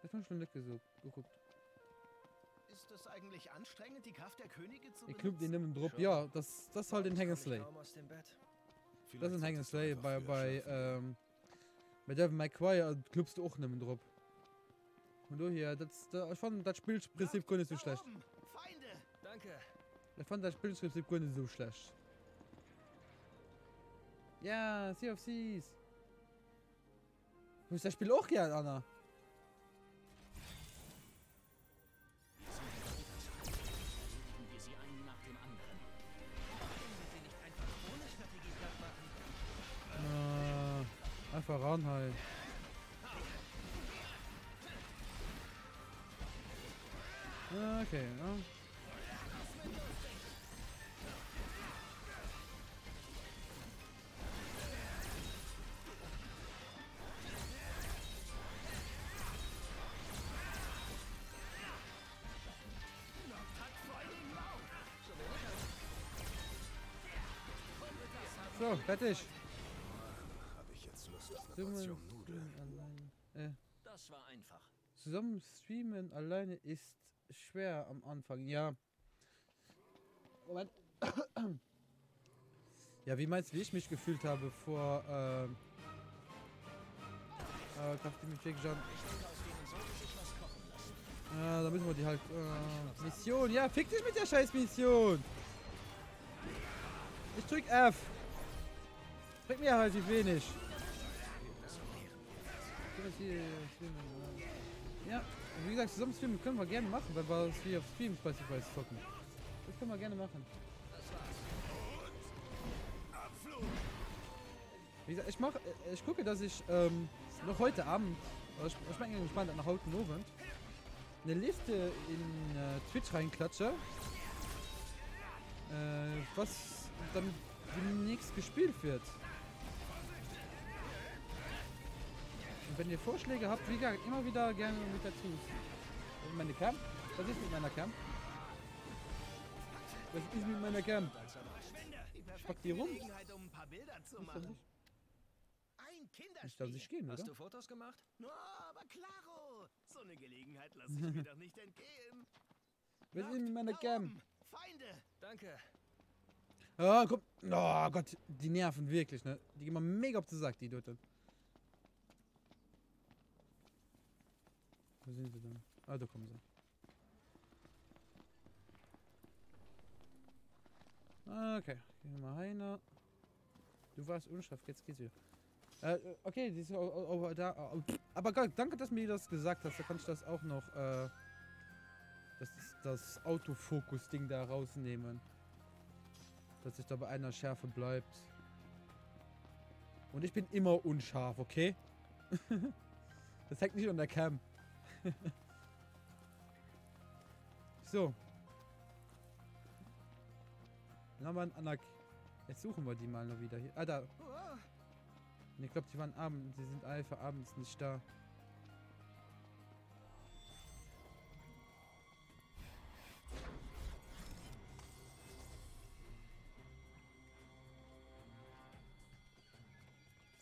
Ich habe schon nicht geguckt. Ist es eigentlich anstrengend, die Kraft der Könige zu Ich glaube, die benutzen? nehmen Drop. Ja, das ist halt ein Hang'n'Slay. Das ist ein Hang'n'Slay bei Devil May Cry klubst du auch nehmen Drop. Und du hier, ich fand das Spielprinzip gar nicht so schlecht. Feinde! Danke. Ich fand das Spielprinzip gar nicht so schlecht. Ja, Sea of Thieves. Du musst das Spiel auch gerne, Anna. Wir sie einen nach dem anderen. Können sie nicht einfach ohne Strategie platt machen? Einfach ran halt. Okay, ja. So, fertig. Habe ich jetzt Lust auf eine Portion Nudeln? Allein. Das war einfach. Zusammen streamen alleine ist schwer am Anfang. Ja. Moment. Ja, wie meinst du, wie ich mich gefühlt habe vor da müssen wir die halt Mission. Ja, fick dich mit der scheiß Mission. Ich drück F. Bringt mir halt wenig. Ja, wie gesagt, zusammen streamen können wir gerne machen, weil wir es wie auf Stream Specifies zocken. Das können wir gerne machen. Wie gesagt, ich gucke, dass ich noch heute Abend, ich bin gespannt, nach heute Abend, eine Liste in Twitch reinklatsche, was dann demnächst gespielt wird. Und wenn ihr Vorschläge habt, wie gesagt, immer wieder gerne mit dazu. Meine Cam? Was ist mit meiner Cam? Was ist mit meiner Cam? Ich pack die rum. Gelegenheit, um ein paar Bilder zu machen. Ein Ich Kinderspiel. darf nicht gehen, Hast oder? du Fotos gemacht? No, aber klaro. So eine Gelegenheit lasse ich mir doch nicht entgehen. Was ist mit meiner Cam? Feinde! Danke. Ah, komm. Oh Gott, die nerven wirklich, ne? Die gehen mal mega auf den Sack, die dort. Wo sind sie denn? Ah, da kommen sie. Okay, gehen wir mal rein. Du warst unscharf, jetzt geht's wieder. Okay, die ist da. Aber geil, danke, dass du mir das gesagt hast. Da kann ich das auch noch, das Autofokus-Ding da rausnehmen. Dass ich da bei einer Schärfe bleibt. Und ich bin immer unscharf, okay? Das hängt nicht an der Cam. So. Laman Anak. Jetzt suchen wir die mal noch wieder hier. Ah, da. Und ich glaube, die waren abends. Die sind einfach abends nicht da.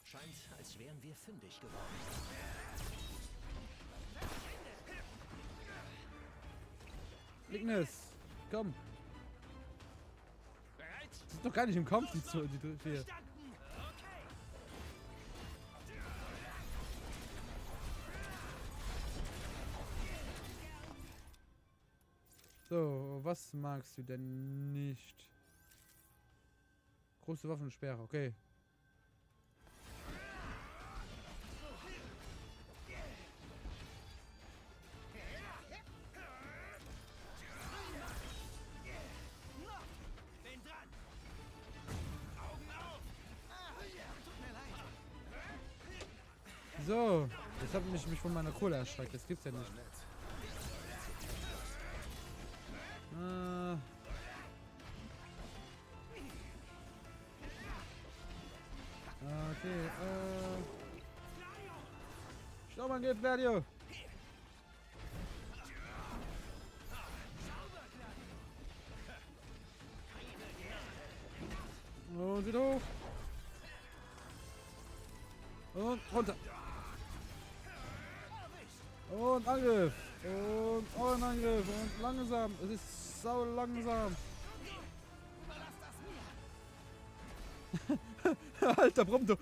Scheint, als wären wir fündig geworden. Ignis, komm. Bereit? Das ist doch gar nicht im Kampf, die vier. Verstanden. Okay. So, was magst du denn nicht? Große Waffensperre, okay. Bin dran. Augen auf. Tut mir leid. So, jetzt hat mich von meiner Kohle erschreckt. Das gibt's ja nicht. Okay, Staubangriff, Gladio! Und wieder hoch! Und runter! Und Angriff! Und auch ein Angriff! Und langsam! Es ist sau langsam! Alter, Prompto!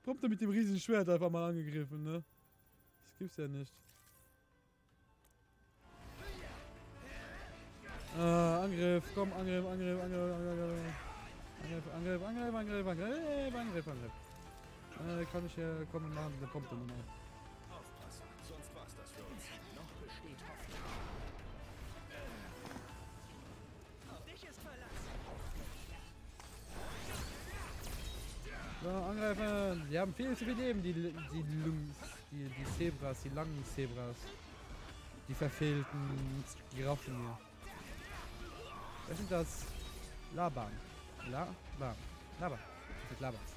Prompto mit dem riesigen Schwert einfach mal angegriffen, ne? Das gibt's ja nicht. Angriff, komm, Angriff. Angriff. Kann ich hier kommen machen, der Prompto nochmal. Aufpassen, sonst war's das für uns. Noch besteht Hoffnung. Auf dich ist Verlass. So, angreifen! Die haben viel zu viel Leben, die Zebras, die langen Zebras. Die verfehlten Giraffen hier. Was sind das? Laban. Laban. Das sind Labans.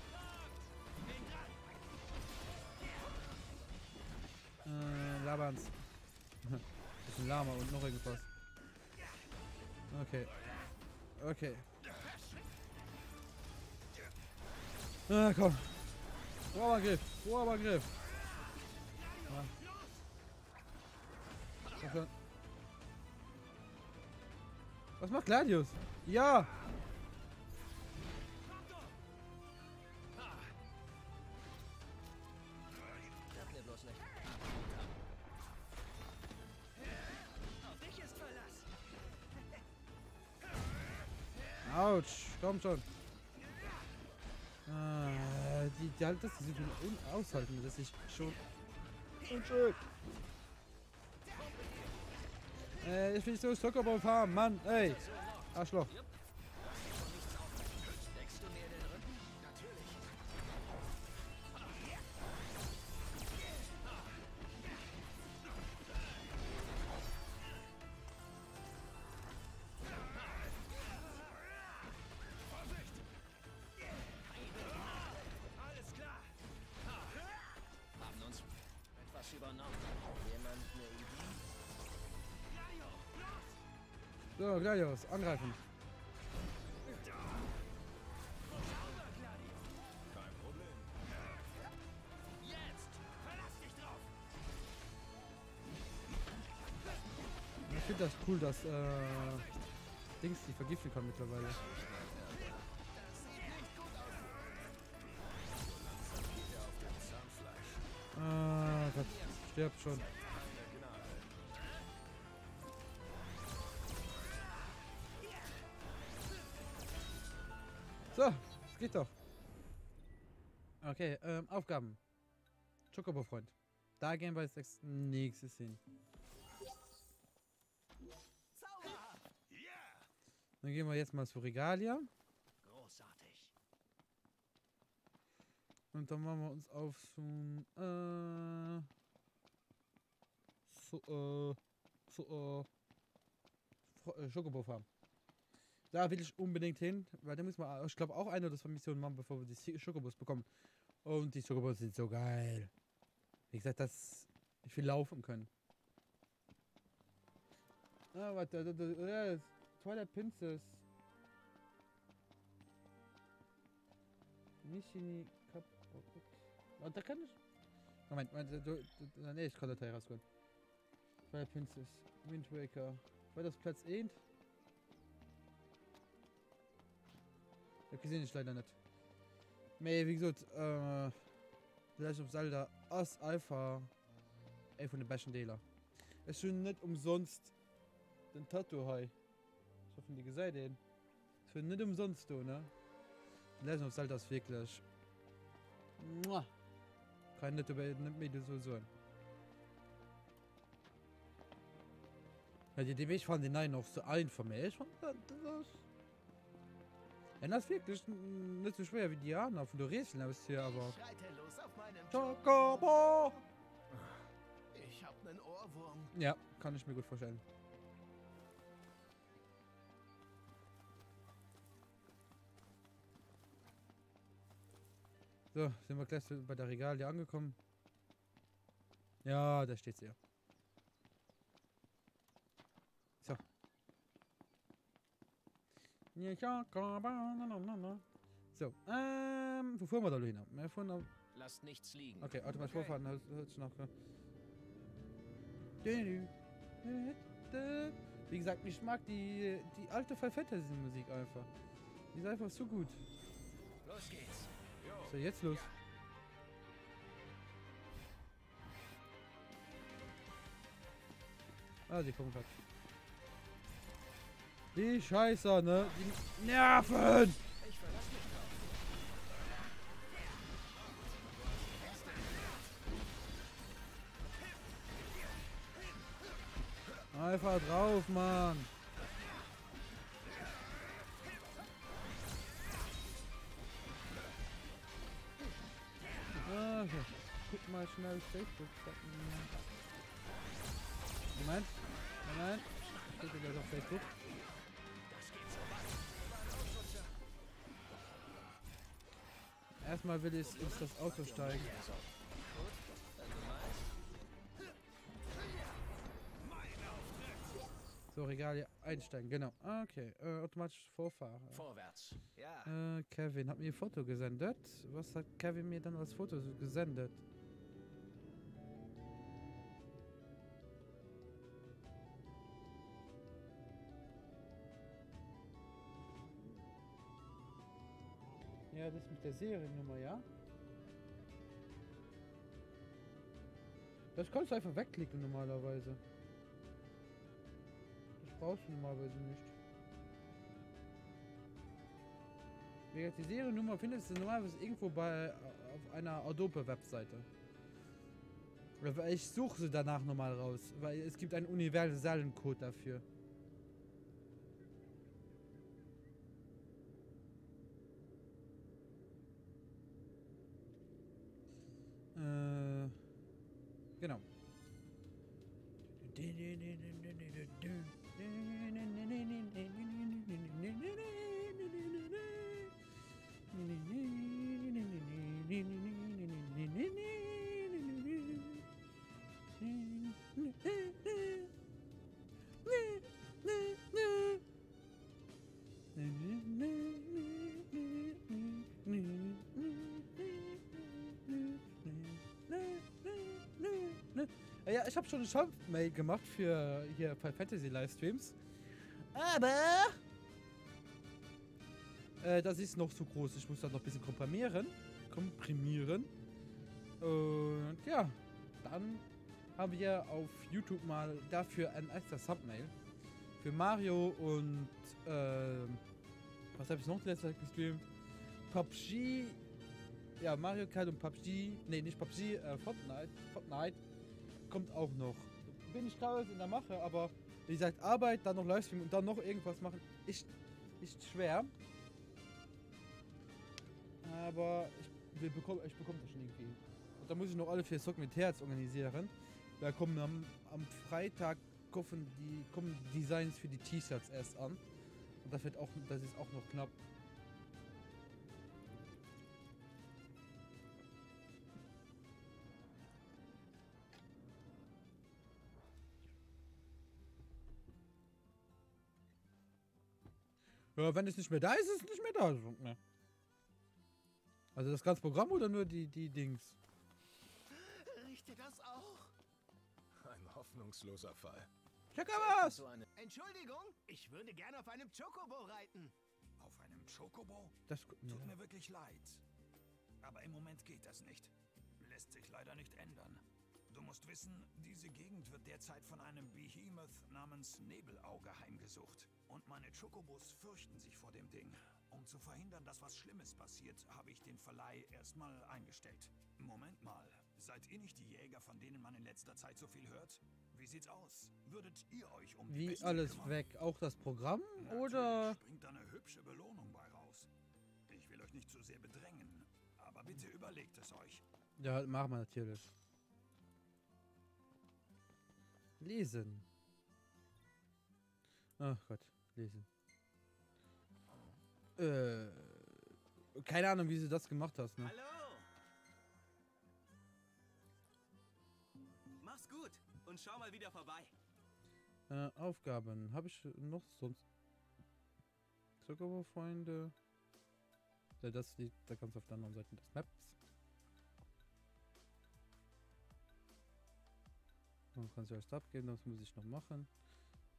Labans. Das ist ein Lama und noch irgendwas. Okay. Okay. Komm. Vorabangriff. Ja. Okay. Was macht Gladius? Ja! Sag mir bloß nicht. Auf dich ist Verlass. Autsch, komm schon. Die halt das sind aushalten, dass ich schon. Unschön. Ich will so Zuckerbaum fahren, Mann, ey. Arschloch. Deckst du mir den Rücken? Natürlich. Alles klar. Haben uns etwas übernommen. Jemand eine Idee? So, Gladius, angreifen. Kein Problem. Jetzt. Verlass dich drauf. Ich finde das cool, dass Dings die vergiften kann mittlerweile. Gott, stirbt schon. So, es geht doch. Okay, Aufgaben. Chocobo-Freund. Da gehen wir jetzt als nächstes hin. Zauberhaft. Dann gehen wir jetzt mal zu Regalia. Großartig. Und dann machen wir uns auf Chocobo Farm. Da will ich unbedingt hin, weil da muss man, ich glaube, auch eine oder zwei Missionen machen, bevor wir die Chocobos bekommen. Und die Chocobos sind so geil. Wie gesagt, ich will laufen können. Ah, warte, Twilight Princess. Nishini Kap. Oh, da kann ich. Moment, nee, ich kann da rausgehen. Twilight Princess, Wind Waker, War das Platz 1? Das gesehen ich leider nicht. Nee, wie gesagt, vielleicht auf Zelda als Alpha von den besten Dealer. Es ist schon nicht umsonst den Tattoo hei. Ich hoffe, die gesagt den. Es ist nicht umsonst, du, ne? Legend of Zelda ist wirklich. Mua. Kann nicht mehr so sagen. Ja, die Weg fand den nein noch so einfach mehr. Ich fand das. Ja, das ist wirklich nicht so schwer wie die anderen von der Rätsel aus hier, aber. Schreite los auf meinem Chocobo! Ich hab nen Ohrwurm. Ja, kann ich mir gut vorstellen. So, sind wir gleich bei der Regalie angekommen. Ja, da steht sie ja. So. So, wo fuhren wir da hin? Wir fuhren auf... Lasst nichts liegen. Okay, automatisch vorfahren, hört sich noch... Wie gesagt, ich mag die alte Final Fantasy Musik einfach. Die ist einfach so gut. Los geht's. So, jetzt los. Ah, die kommen grad. Die Scheiße, ne? Die Nerven! Ich verlass mich drauf. Einfach drauf, Mann! Okay. Guck mal schnell Facebook. Moment. Moment. Ich gucke gleich auf Facebook. Erstmal will ich ins das Auto steigen. So, Regalie einsteigen, genau. Okay, automatisch Vorfahrer. Vorwärts. Ja. Kevin hat mir ein Foto gesendet. Was hat Kevin mir dann als Foto gesendet? Ja, das mit der Seriennummer, ja? Das kannst du einfach wegklicken normalerweise. Das brauchst du normalerweise nicht. Wie gesagt, die Seriennummer findest du normalerweise irgendwo auf einer Adobe-Webseite. Ich suche sie danach nochmal raus, weil es gibt einen universalen Code dafür. Genau. Ja, ich habe schon eine Shop-Mail gemacht für hier Final Fantasy Livestreams. Aber das ist noch zu groß. Ich muss das noch ein bisschen komprimieren. Und ja, dann haben wir auf YouTube mal dafür ein extra Thumbnail für Mario und was habe ich noch letztes gestreamt? PUBG. Ja, Mario Kart und PUBG. Nee, nicht PUBG, Fortnite. Kommt auch noch. Bin ich gerade in der Mache, aber wie gesagt, Arbeit, dann noch Livestream und dann noch irgendwas machen, ist schwer. Aber ich bekomme das schon irgendwie. Und da muss ich noch alle 4 Socken mit Herz organisieren. Da kommen am Freitag kommen Designs für die T-Shirts erst an. Und das ist auch noch knapp. Ja, wenn es nicht mehr da ist, ist es nicht mehr da. Also das ganze Programm oder nur die Dings? Riecht ihr das auch? Ein hoffnungsloser Fall. Chocobos! So eine Entschuldigung, ich würde gerne auf einem Chocobo reiten. Auf einem Chocobo? Das, Tut mir wirklich leid. Aber im Moment geht das nicht. Lässt sich leider nicht ändern. Du musst wissen, diese Gegend wird derzeit von einem Behemoth namens Nebelauge heimgesucht. Und meine Chocobos fürchten sich vor dem Ding. Um zu verhindern, dass was Schlimmes passiert, habe ich den Verleih erstmal eingestellt. Moment mal, seid ihr nicht die Jäger, von denen man in letzter Zeit so viel hört? Wie sieht's aus? Würdet ihr euch um die wie Bestie alles kümmern? weg? Auch das Programm? Natürlich Oder? springt da eine hübsche Belohnung bei raus. Ich will euch nicht zu sehr bedrängen, aber bitte überlegt es euch. Ja, machen wir natürlich. Lesen. Ach Gott, lesen. Keine Ahnung, wie du das gemacht hast, ne? Hallo! Mach's gut und schau mal wieder vorbei. Aufgaben. Habe ich noch sonst Zuckerrohr-Freunde? Ja, das liegt da ganz auf der anderen Seite des Maps. Man kann sich erst abgeben, das muss ich noch machen.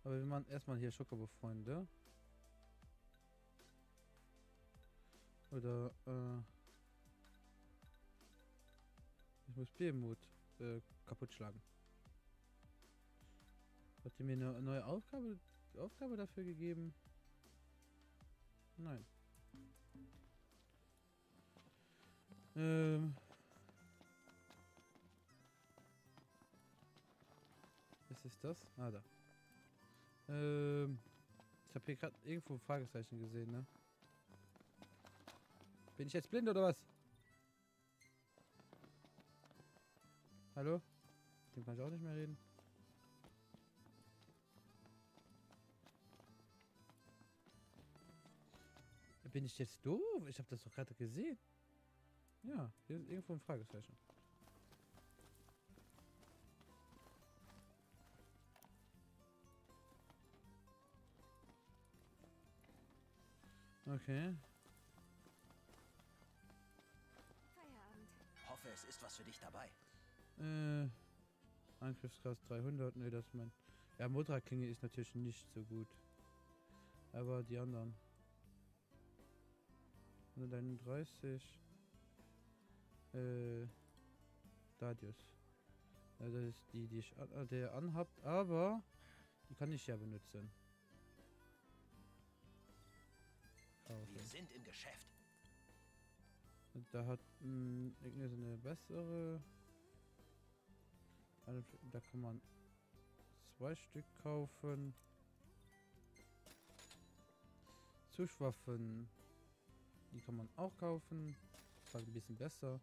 Aber wir machen erstmal hier Schokobo-Freunde. Oder, ich muss Behemoth kaputt schlagen. Hat die mir eine neue Aufgabe dafür gegeben? Nein. Was ist das? Ah, da. Ich habe hier gerade irgendwo ein Fragezeichen gesehen, ne? Bin ich jetzt blind oder was? Hallo? Mit dem kann ich auch nicht mehr reden. Bin ich jetzt doof? Ich habe das doch gerade gesehen. Ja, hier ist irgendwo ein Fragezeichen. Okay. Feierabend. Hoffe, es ist was für dich dabei. Angriffsgrad 300. Ne, das ist mein... Ja, Motorradklinge ist natürlich nicht so gut. Aber die anderen. 131. Dadius. Ja, das ist die ich der anhabt, aber die kann ich ja benutzen. Wir sind im Geschäft. Und da hat irgendeine so eine bessere. Da kann man 2 Stück kaufen. Zuschwaffen. Die kann man auch kaufen. Das ist halt ein bisschen besser.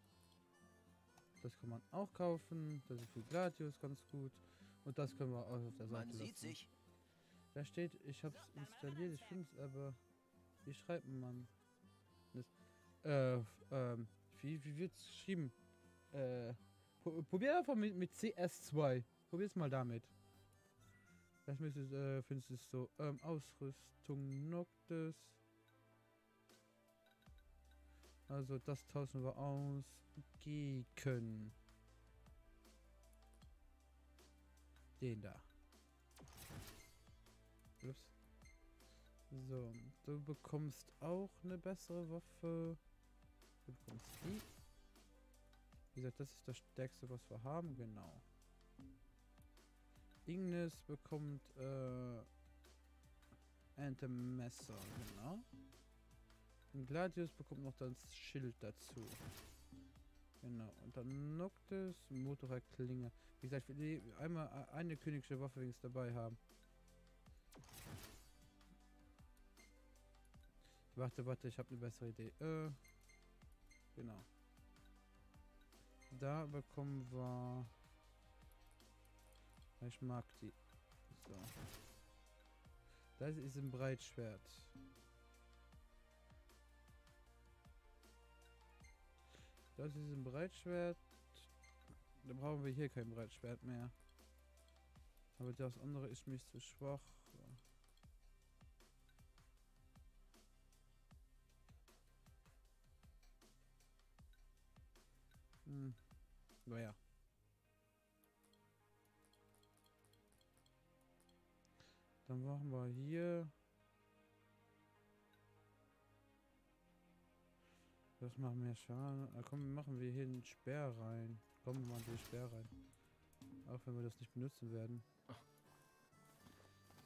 Das kann man auch kaufen. Das ist für Gladius ganz gut. Und das können wir auch auf der Seite Man lassen. sieht sich. Da steht, ich habe es installiert, ich finde es aber. Wie schreibt man das? Wie wird es geschrieben? Probier einfach mit CS2. Probier's mal damit. Vielleicht findest du es so. Ausrüstung Noctis. Also das tauschen wir aus gegen den da. Ups. So, du bekommst auch eine bessere Waffe. Du bekommst die. Wie gesagt, das ist das stärkste, was wir haben, genau. Ignis bekommt Messer, genau. Und Gladius bekommt noch das Schild dazu. Genau. Und dann Noctis, Motorradklinge. Wie gesagt, wir einmal eine königische Waffe wenigstens dabei haben. Warte, ich habe eine bessere Idee. Genau. Da bekommen wir... Ich mag die. So. Das ist ein Breitschwert. Das ist ein Breitschwert. Da brauchen wir hier kein Breitschwert mehr. Aber das andere ist mir zu schwach. Naja. Dann machen wir hier. Das machen wir schon. Komm, machen wir hier einen Sperr rein. Komm, wir machen den Sperr rein. Auch wenn wir das nicht benutzen werden.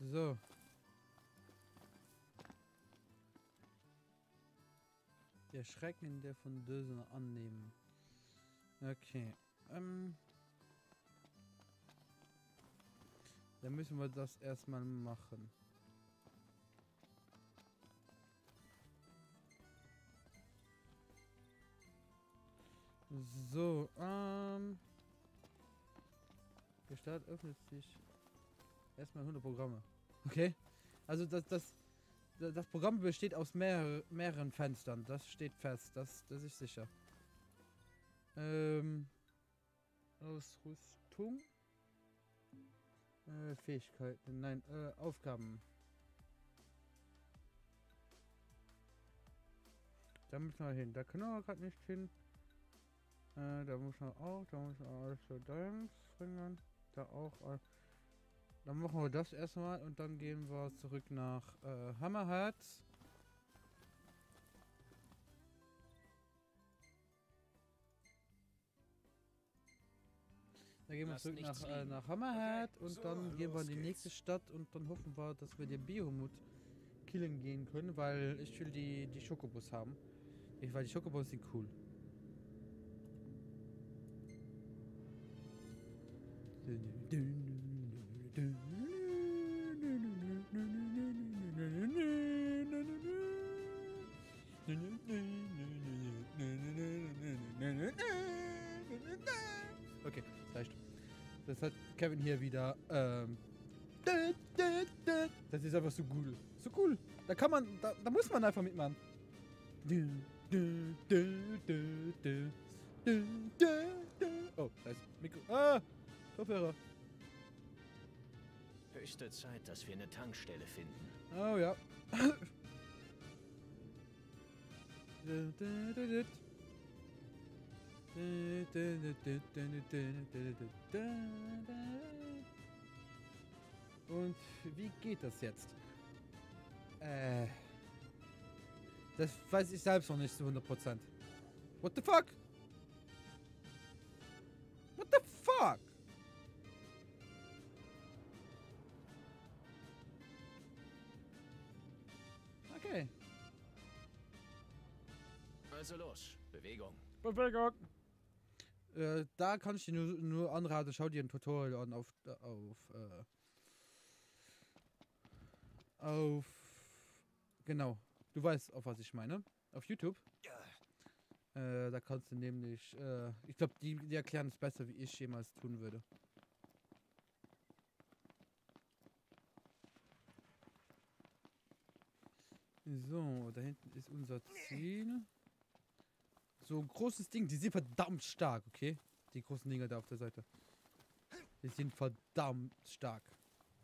So. Der Schrecken, der von Dösen annehmen. Okay. Dann müssen wir das erstmal machen. So, der Start öffnet sich erstmal 100 Programme. Okay? Also das Programm besteht aus mehreren Fenstern. Das steht fest. Das ist sicher. Ausrüstung. Fähigkeiten. Nein, Aufgaben. Da müssen wir hin. Da können wir gerade nicht hin. Da muss man auch. Da muss man alles so bringen. Da auch. Dann machen wir das erstmal und dann gehen wir zurück nach Hammerhead. Da gehen wir zurück nach Hammerhead und so, dann gehen wir in die los nächste geht's. Stadt und dann hoffen wir, dass wir den Biomut killen gehen können, weil ich will die Schokobus haben. Weil die Schokobus sind cool. Okay, das reicht. Das hat Kevin hier wieder. Das ist einfach so cool. So cool. Da kann man. Da muss man einfach mitmachen. Oh, da ist Mikro. Kopfhörer. Höchste Zeit, dass wir eine Tankstelle finden. Oh ja. Und wie geht das jetzt? Das weiß ich selbst noch nicht zu 100%. What the fuck? What the fuck? Okay. Also los, Bewegung. Bewegung. Da kann ich dir nur anraten, schau dir ein Tutorial an auf genau, du weißt, auf was ich meine. Auf YouTube. Da kannst du nämlich, ich glaube, die erklären es besser, wie ich jemals tun würde. So, da hinten ist unser Ziel. So ein großes Ding, die sind verdammt stark, okay? Die großen Dinger da auf der Seite. Die sind verdammt stark.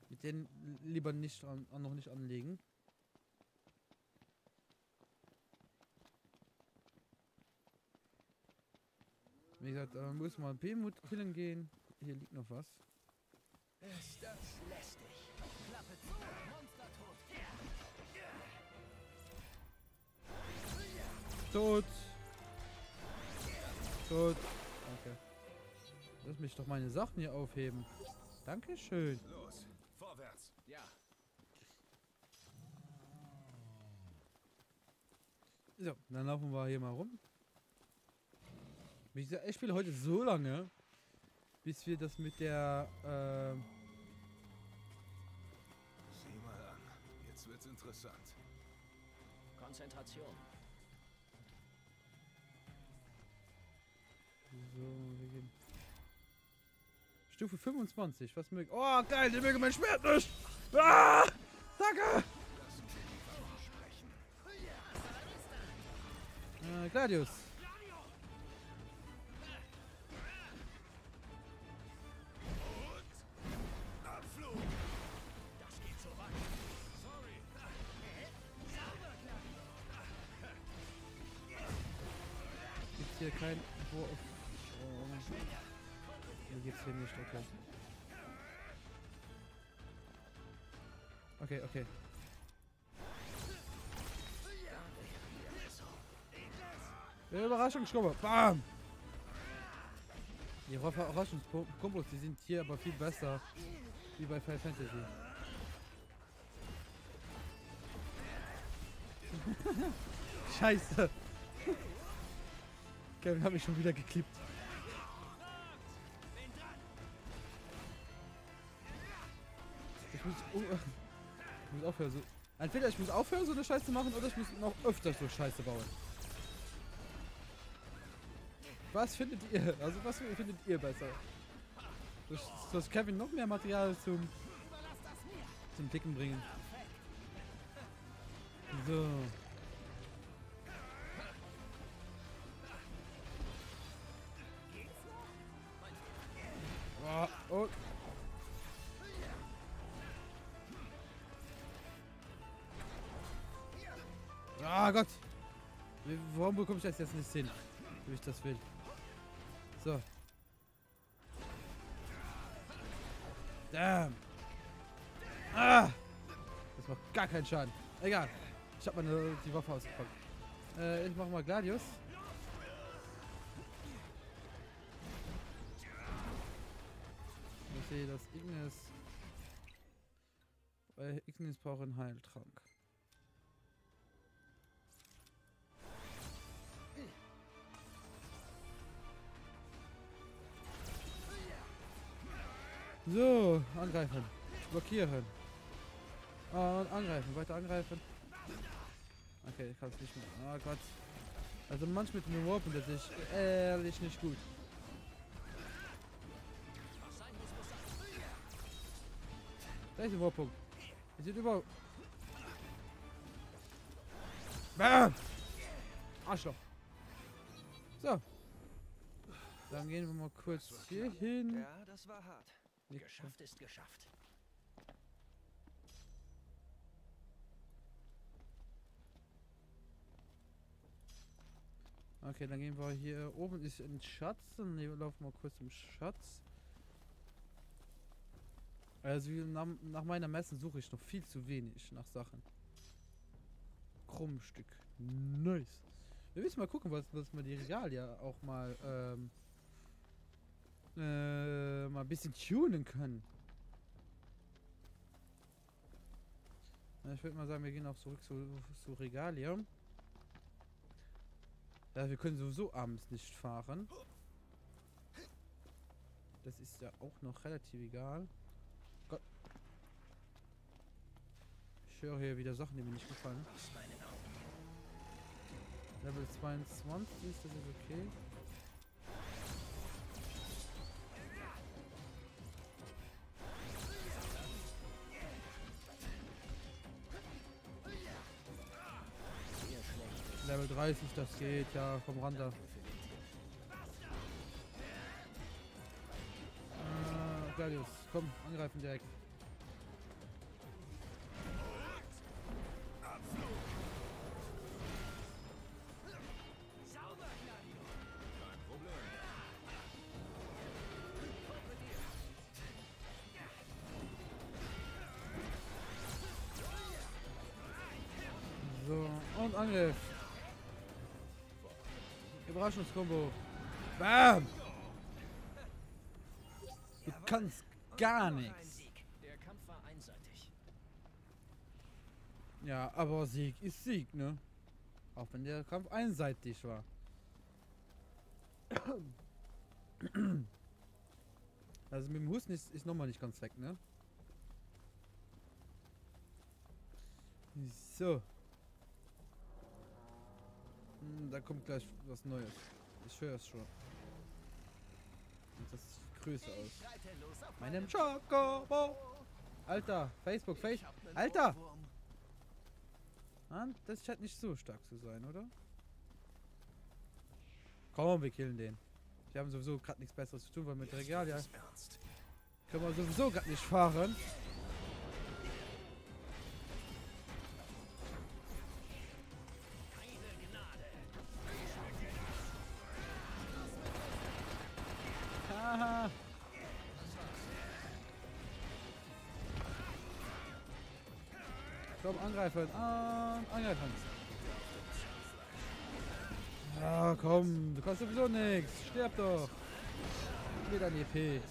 Mit denen lieber nicht noch nicht anlegen. Wie gesagt, muss mal P-Mut killen gehen. Hier liegt noch was. Ist das lästig. Klappe zu, Monster tot. Tot. Tot. Okay. Lass mich doch meine Sachen hier aufheben. Dankeschön. Los, vorwärts. Ja, So, dann laufen wir hier mal rum. Wie gesagt, ich spiele heute so lange, bis wir das mit der, Sieh mal an. Jetzt wird's interessant. Konzentration. So, wir gehen. Stufe 25, was möge. Oh, geil, der möge mein Schwert nicht! Ah! Danke! Gladius. Das geht so weit. Sorry. Gibt's hier kein. Wo auf. Hier geht's hier nicht, okay. Okay, okay. Überraschungsschrubbe. Bam! Die Überraschungskombos, die sind hier aber viel besser. Wie bei Final Fantasy. Scheiße. Kevin hat mich schon wieder geklippt. Ich muss aufhören so. Entweder ich muss aufhören so eine Scheiße zu machen oder ich muss noch öfter so Scheiße bauen. Was findet ihr? Also was findet ihr besser? Dass Kevin noch mehr Material zum Dicken bringen. So. Oh. Ah Gott. Warum bekomme ich das jetzt nicht hin, wie ich das will? So. Damn. Ah. Das macht gar keinen Schaden. Egal. Ich habe meine die Waffe ausgepackt. Ich mache mal Gladius. Ich sehe, dass Ignis. Bei Ignis braucht einen Heiltrank. So, angreifen. Blockieren. Und angreifen. Weiter angreifen. Okay, ich kann es nicht mehr. Oh Gott. Also manchmal mit dem Warpen, das ist ehrlich nicht gut. Da ist der Warpunkt. Wir sind überall. Bam! Arschloch. So. Dann gehen wir mal kurz hier hin. Ja, das war hart. Geschafft ist geschafft. Okay, dann gehen wir hier oben ist ein Schatz und wir laufen mal kurz im Schatz. Also nach meiner Messen suche ich noch viel zu wenig nach Sachen. Krummstück. Nice. Wir müssen mal gucken, was wir die Regalia auch mal mal ein bisschen tunen können. Ich würde mal sagen, wir gehen auch zurück zu Regalia. Ja, wir können sowieso abends nicht fahren. Das ist ja auch noch relativ egal. Gott. Ich höre hier wieder Sachen, die mir nicht gefallen. Level 22, das ist okay. Level 30, das geht, ja, vom Randa. Gladius, komm, angreifen direkt. So, und Angriff. Überraschungskombo. Bam! Du kannst gar nichts. Der Kampf war einseitig. Ja, aber Sieg ist Sieg, ne? Auch wenn der Kampf einseitig war. Also mit dem Husten ist nochmal nicht ganz weg, ne? So. Da kommt gleich was Neues. Ich höre es schon. Und das sieht größer aus. Meinem Chocobo! Alter, Facebook. Alter! Mann, das scheint nicht so stark zu sein, oder? Komm, wir killen den. Wir haben sowieso gerade nichts Besseres zu tun, weil mit Regalia können wir sowieso gerade nicht fahren. Komm, angreifen. Angreifen. Ja, komm. Du kannst sowieso nichts. Sterb doch. Wieder ein EP.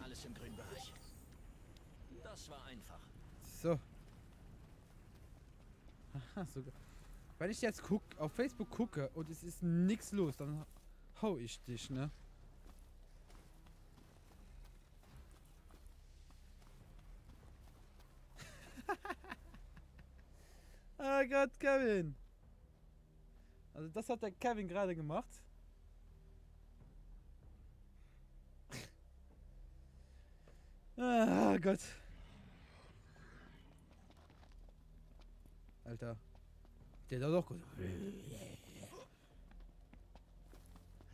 Alles im grünen Bereich. Das war einfach. So. Aha, sogar. Wenn ich jetzt auf Facebook gucke und es ist nichts los, dann hau ich dich, ne? Oh Gott, Kevin. Also das hat der Kevin gerade gemacht. Ah Gott. Alter. Der da doch gut.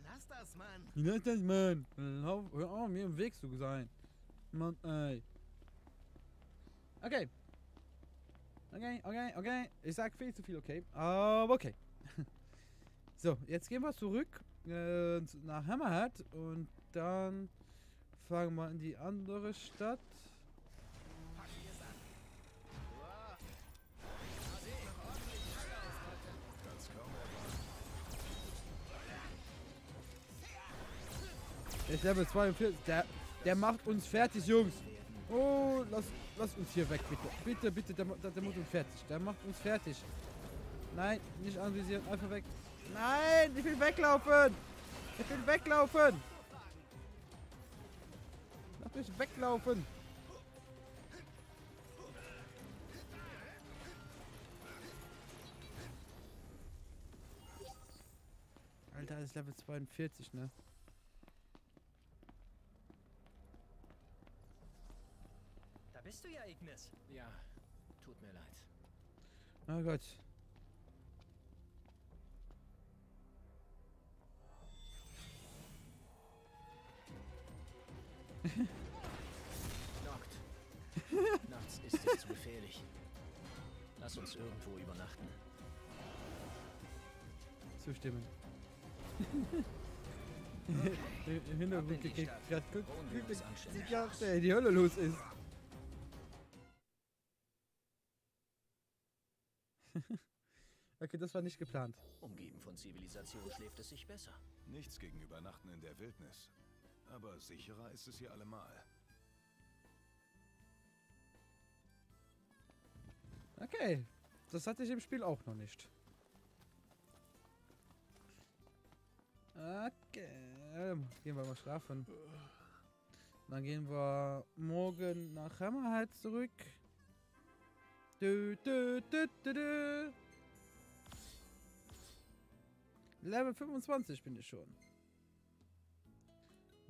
Lass das, Mann. Lass das, Mann. Hör auf, mir im Weg zu sein. Mann, ey. Okay. Okay. Ich sag viel zu viel, okay. Aber okay. So, jetzt gehen wir zurück nach Hammerhead und dann fahren wir in die andere Stadt. Packen wir es an. Wow. Der ist Level 42. Der macht uns fertig, Jungs. Oh, lass uns hier weg, bitte. Bitte, der macht uns fertig. Der macht uns fertig. Nein, nicht anvisieren, einfach weg. Nein, ich will weglaufen. Lass mich weglaufen. Alter, das ist Level 42, ne? Da bist du ja, Ignis. Ja, tut mir leid. Oh Gott. Nockt. Nachts ist es zu gefährlich. Lass uns irgendwo übernachten. Zustimmen. Im Hintergrund gekickt. Gerade guck, wie die Hölle los ist. Okay, das war nicht geplant. Umgeben von Zivilisation schläft es sich besser. Nichts gegen Übernachten in der Wildnis. Aber sicherer ist es hier allemal. Okay, das hatte ich im Spiel auch noch nicht. Okay, gehen wir mal schlafen. Dann gehen wir morgen nach Hammerhead zurück. Level 25 bin ich schon.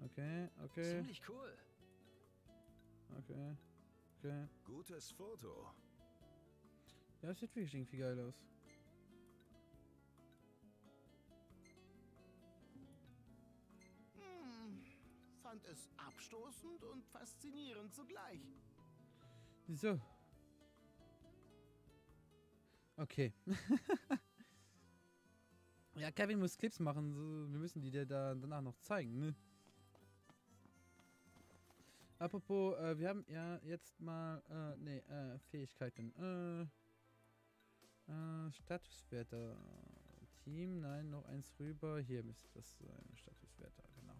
Okay. Ziemlich cool. Okay. Gutes Foto. Ja, das sieht wirklich irgendwie geil aus. Fand es abstoßend und faszinierend zugleich. Wieso? Okay. Ja, Kevin muss Clips machen. So, wir müssen die dir danach noch zeigen, ne? Apropos, wir haben ja jetzt mal, Fähigkeiten. Statuswerte. Team, nein, noch eins rüber. Hier müsste das sein. Statuswerte, genau.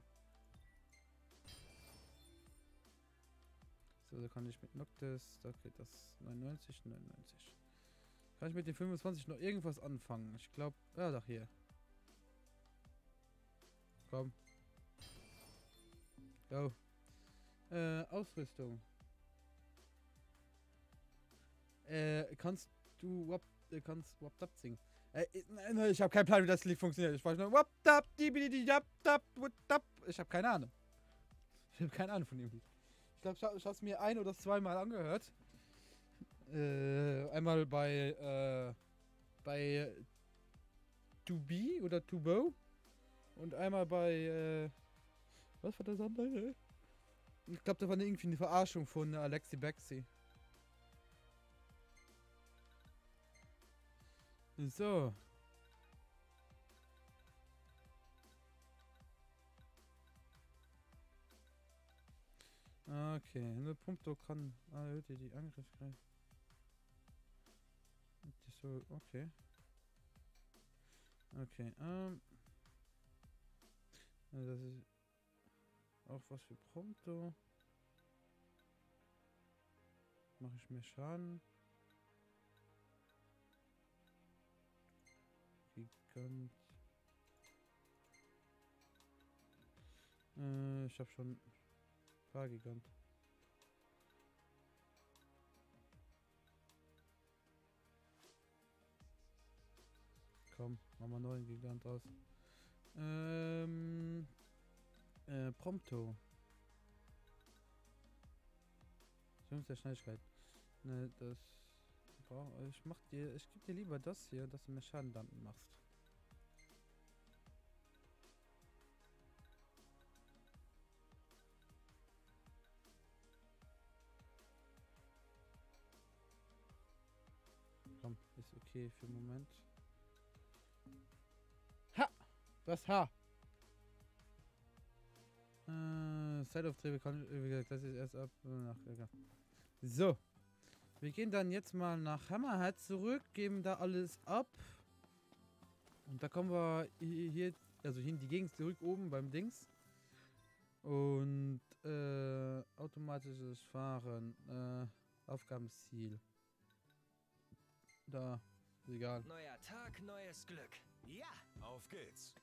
So, da kann ich mit Noctis, da geht das 99. Kann ich mit den 25 noch irgendwas anfangen? Ich glaube, ja, doch hier. Komm. Go. Ausrüstung. Kannst du Wap Dap singen? Ich habe keinen Plan, wie das Lied funktioniert. Ich weiß nur Wap Dap, ich habe keine Ahnung. Ich habe keine Ahnung von dem Lied. Ich glaube, ich habe es mir ein- oder zweimal angehört. Einmal bei To Be oder To Bo. Und einmal bei, was war das andere? Ich glaube, da war irgendwie eine Verarschung von Alexi Bexi. So. Okay, eine Punkto kann erhöht die Angriffskraft. so, okay. Okay, das ist auch was für Prompto. Mache ich mir Schaden. Gigant. Ich habe schon ein paar Gigant. Komm, machen wir neuen Gigant aus. Prompto. 5 der Schnelligkeit. Ne, das. Ich gebe dir lieber das hier, dass du mir Schaden damit machst. Komm, ist okay für den Moment. Ha! Das Haar! Zeitauftriebe kann ich, wie gesagt, das ist erst ab. So. Wir gehen dann jetzt mal nach Hammerhead zurück, geben da alles ab. Und da kommen wir hier, also hier in die Gegend zurück oben beim Dings. Und automatisches Fahren. Aufgabenziel. Da. Ist egal. Neuer Tag, neues Glück. Ja, auf geht's.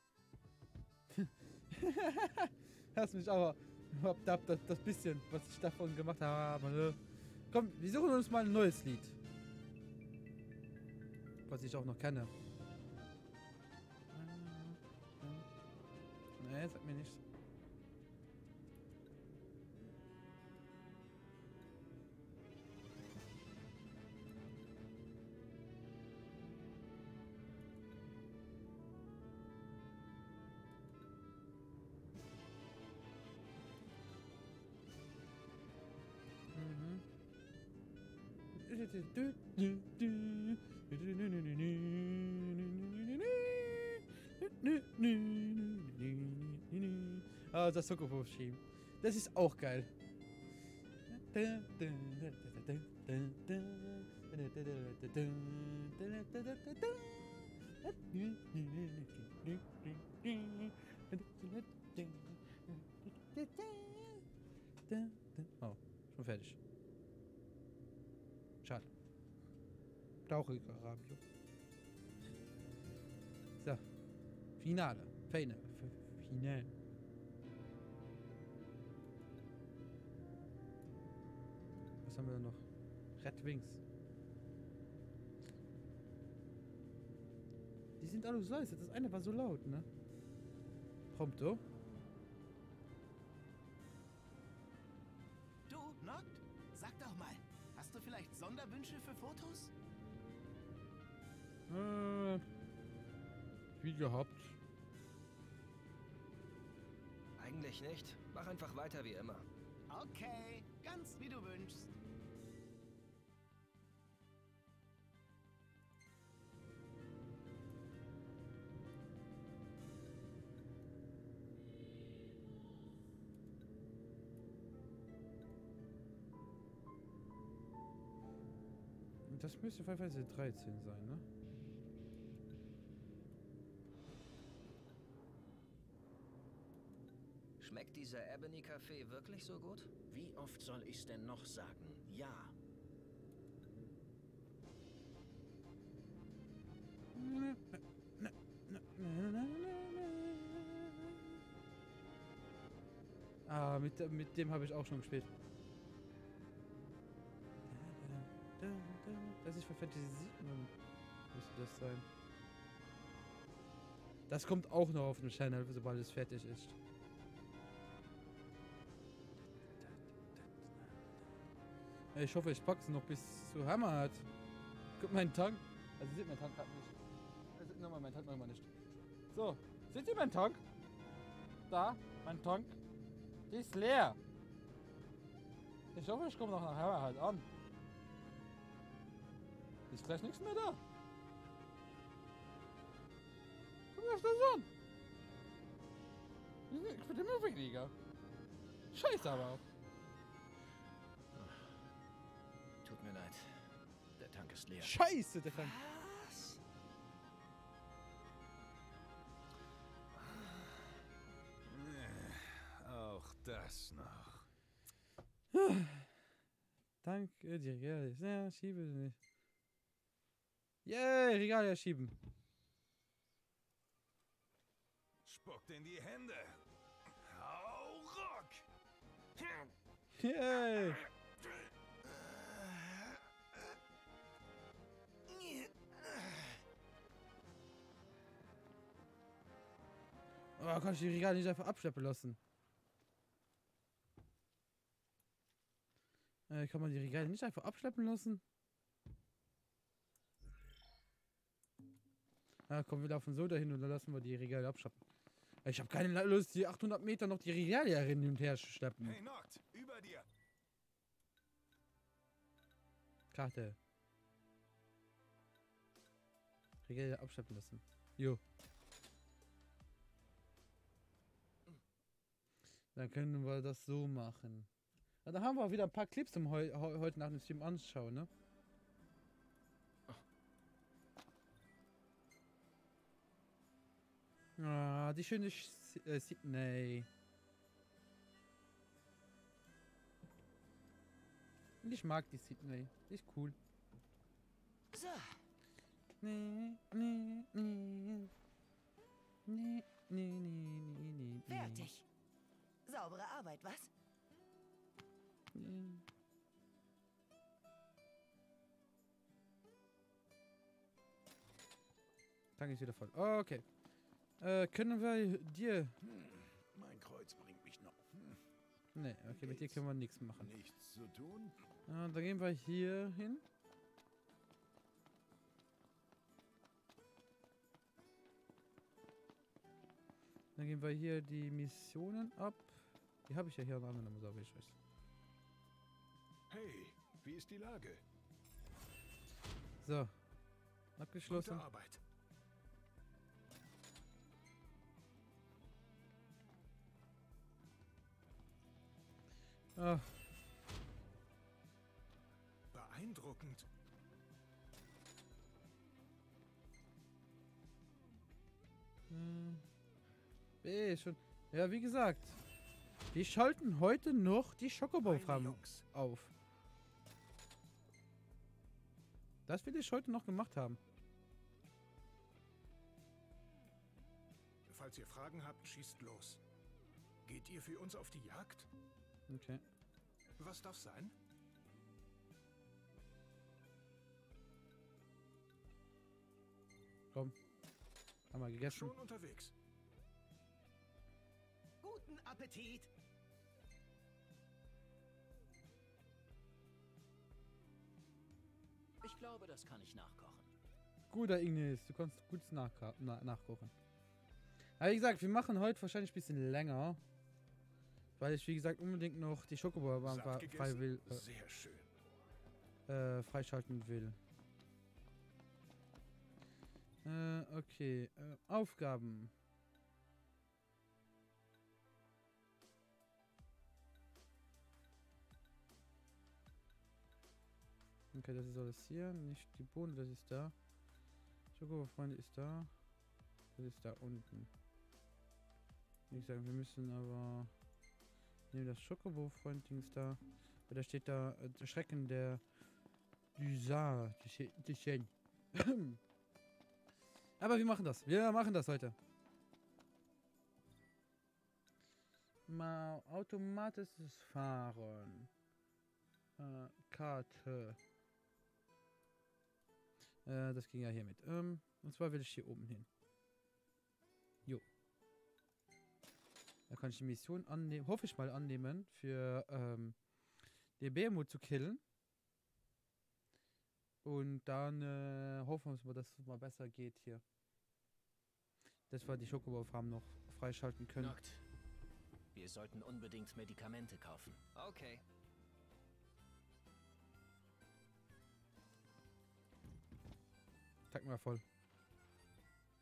Hast mich aber das bisschen, was ich davon gemacht habe. Ne? Komm, wir suchen uns mal ein neues Lied. Was ich auch noch kenne. Nee, sag mir nichts. Ah, das Sokofo-Schieben. Das ist auch geil. Oh, schon fertig. Schade. Trauriger Radio. So. Finale. Finale. Was haben wir noch? Red Wings. Die sind alle so leise. Das eine war so laut, ne? Prompto. Du, Noct? Sag doch mal, hast du vielleicht Sonderwünsche für Fotos? Wie gehabt. Eigentlich nicht. Mach einfach weiter wie immer. Okay, ganz wie du wünschst. Das müsste Final Fantasy 13 sein, ne? Schmeckt dieser Ebony Kaffee wirklich so gut? Wie oft soll ich's denn noch sagen? Ja. Ah, mit dem habe ich auch schon gespielt. Das ist für Fantasy 7. Müsste das sein. Das kommt auch noch auf dem Channel, sobald es fertig ist. Ich hoffe, ich pack's noch bis zu Hammerhead. Guck, mein Tank. Also sieht mein Tank gerade nicht. Also nochmal, mein Tank nochmal nicht. So, seht ihr meinen Tank? Da, mein Tank. Die ist leer. Ich hoffe, ich komme noch nach Hammerhead an. Ist gleich nichts mehr da. Guck mal, was das an. Ich bin immer weniger. Scheiße aber auch. Tut mir leid. Der Tank ist leer. Scheiße, der Tank. das noch? Danke dir, Regale. Ja, schiebe nicht. Yay, Regale schieben. Spuckt in die Hände. Hau Rock! Yay. Oh, kann ich die Regale nicht einfach abschleppen lassen? Kann man die Regale nicht einfach abschleppen lassen? Ja, komm, wir laufen so dahin und dann lassen wir die Regale abschleppen. Ich habe keine Lust, die 800 Meter noch die Regale hin und her zu schleppen. Hey, Noct, über dir! Karte. Regale abschleppen lassen. Jo. Dann können wir das so machen. Ja, da haben wir wieder ein paar Clips zum heute nach dem Stream anschauen, ne? Ah, die schöne Sydney. Ich mag die Sydney. Die ist cool. So, Nee, nee, nee. Nee, nee, nee, nee, nee. fertig. Saubere Arbeit, was? Nee. Danke, ist wieder voll. Okay. Können wir dir... Mein Kreuz bringt mich noch. Nee, okay, mit dir können wir nichts machen. Nichts zu tun? Dann gehen wir hier hin. Dann gehen wir hier die Missionen ab. Die habe ich ja hier angenommen, so wie ich weiß. Hey, wie ist die Lage? So. Abgeschlossen. Gute Arbeit. Ah, Beeindruckend. schon. Ja, wie gesagt. Wir schalten heute noch die Schokobo-Farm Jungs. auf. Das will ich heute noch gemacht haben. Falls ihr Fragen habt, schießt los. Geht ihr für uns auf die Jagd? Okay. Was darf sein? Komm. Haben wir gegessen. Schon unterwegs. Guten Appetit! Ich glaube, das kann ich nachkochen. Guter Ignis, du kannst gut nachkochen. Aber wie gesagt, wir machen heute wahrscheinlich ein bisschen länger. Weil ich, wie gesagt, unbedingt noch die Schokobo Satt gegessen? Sehr schön. freischalten will. Okay. Aufgaben. Okay, das ist alles hier. Nicht die Bohnen, das ist da. Schokobo-Freunde ist da. Das ist da unten. Wie gesagt, wir müssen aber... Nehmen das Schokobo-Freund-Dings da. Da steht da der Schrecken der Dysar. Aber wir machen das. Wir machen das heute. Mal automatisches Fahren. Karte. Das ging ja hier mit. Und zwar will ich hier oben hin. Jo. Da kann ich die Mission annehmen, hoffe ich mal annehmen, für den Behemoth zu killen. Und dann hoffen wir, dass es mal besser geht hier. Dass wir die Schokobo-Farm noch freischalten können. Noct, wir sollten unbedingt Medikamente kaufen. Okay. Tag mal voll.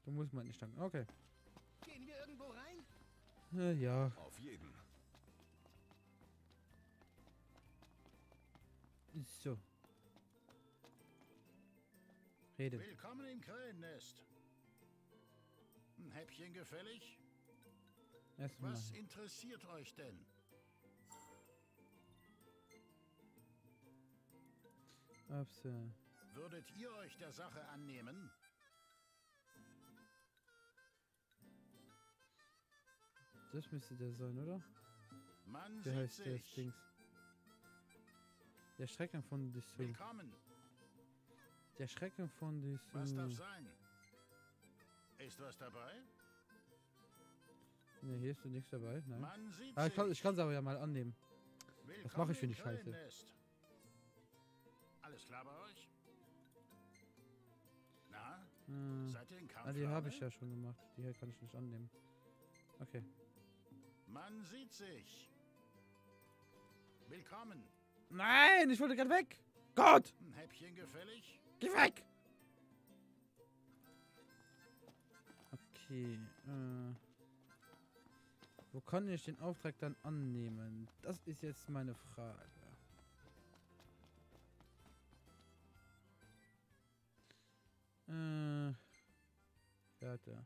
Du musst mal nicht tanken. Okay. Gehen wir irgendwo rein? Ja. Auf jeden. So. Reden. Willkommen im Krähennest. Ein Häppchen gefällig? Erstmal. Was interessiert euch denn? Würdet ihr euch der Sache annehmen? Das müsste der sein, oder? Man Wie sieht heißt der sich. Dings? Der Schrecken von Dessous. Willkommen. Der Schrecken von Was darf Dessous. sein? Ist was dabei? Ne, hier ist nichts dabei. Nein. Man sieht Ah, sich. ich kann es aber ja mal annehmen. Was mache ich für Willkommen die im Scheiße? Krähennest. Alles klar bei euch? Na, seid ihr in Kampf? Die habe ich ja schon gemacht. Die hier kann ich nicht annehmen. Okay. Man sieht sich. Willkommen. Nein, ich wollte gerade weg. Gott, Ein Häppchen gefällig? geh weg. Okay. Wo kann ich den Auftrag dann annehmen? Das ist jetzt meine Frage. Warte.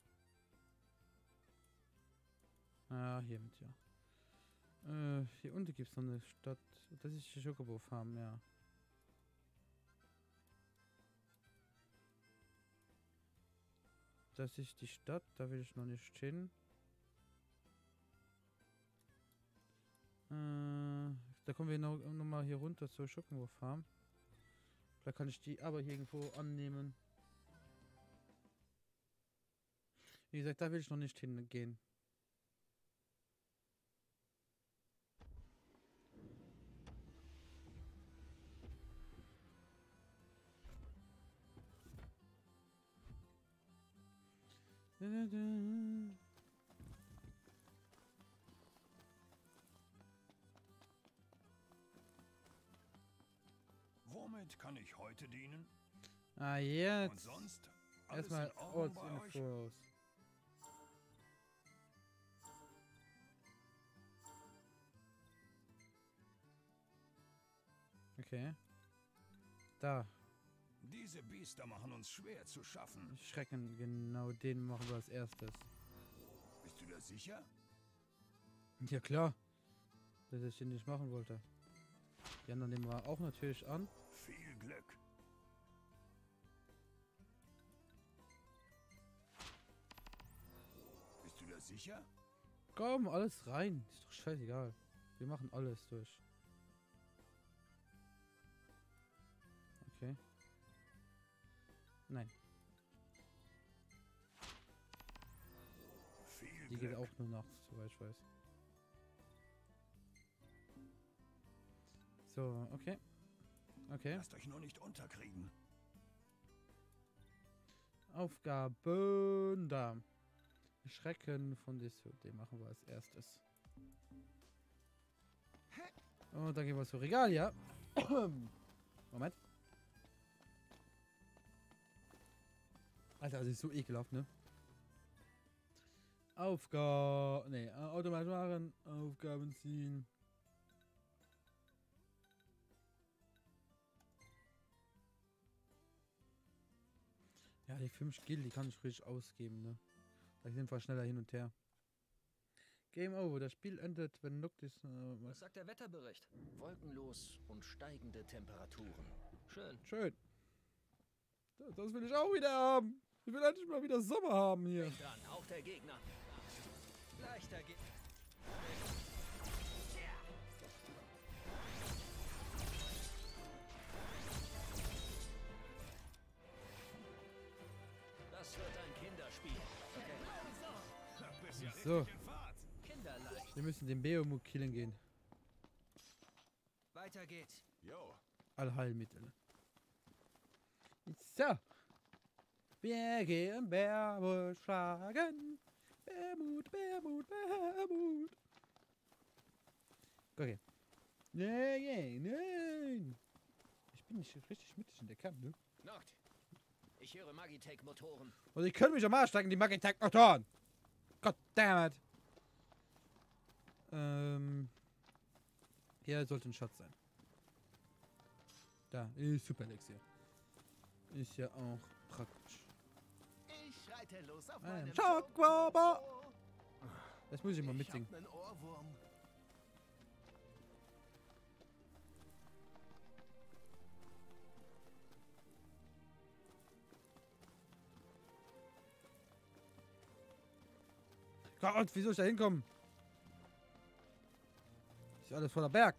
Ah, hier mit ja. Hier unten gibt es noch eine Stadt. Das ist die Chocobo Farm, ja. Das ist die Stadt, da will ich noch nicht hin. Da kommen wir noch mal hier runter zur Chocobo Farm. Da kann ich die aber hier irgendwo annehmen. Wie gesagt, da will ich noch nicht hingehen. Womit kann ich heute dienen? Ah, Und jetzt. sonst? Alles Erstmal in Ordnung bei euch? Ortsinfos. Okay. Da. Diese Biester machen uns schwer zu schaffen. Schrecken, genau den machen wir als erstes. Bist du da sicher? Ja klar. Dass ich den nicht machen wollte. Die anderen nehmen wir auch natürlich an. Viel Glück. Bist du da sicher? Komm, alles rein. Ist doch scheißegal. Wir machen alles durch. Okay. Nein, Viel die Glück. geht auch nur nachts, soweit ich weiß. So, okay. Okay. Lasst euch nur nicht unterkriegen. Aufgaben da. Schrecken von Dessous. Den machen wir als erstes. Und dann gehen wir zur Regalia. Moment. Alter, das ist so ekelhaft, ne? Aufgaben. Ne, automatisch machen. Aufgaben ziehen. Ja, die 5 Skill, die kann ich richtig ausgeben, ne? Da sind wir schneller hin und her. Game over. Das Spiel endet, wenn Noctis... Was sagt der Wetterbericht? Wolkenlos und steigende Temperaturen. Schön. Schön. Das will ich auch wieder haben. Ich will endlich mal wieder Sommer haben hier. Denk dran, auch der Gegner. Leichter Gegner. Das wird ein Kinderspiel. Okay. So, Kinderleicht. wir müssen den Beomut killen gehen. Weiter geht's. Jo. Allheilmittel. So. Wir gehen Bärmut schlagen. Bärmut, Bärmut, Bärmut. Okay. Nein, nein. Ich bin nicht richtig mittig in der Kampf, ne? Noct. Ich höre Magitech-Motoren. Und ich könnte mich am Arsch stecken, die Magitech-Motoren. Goddammit. Hier sollte ein Schatz sein. Da, ist super Elixier. Ist ja auch praktisch. Ich reite los auf meinem Schockwobber. Das muss ich mal mitsingen. Ich hab nen Ohrwurm. Gott, wie soll ich da hinkommen? Ist alles voller Berg.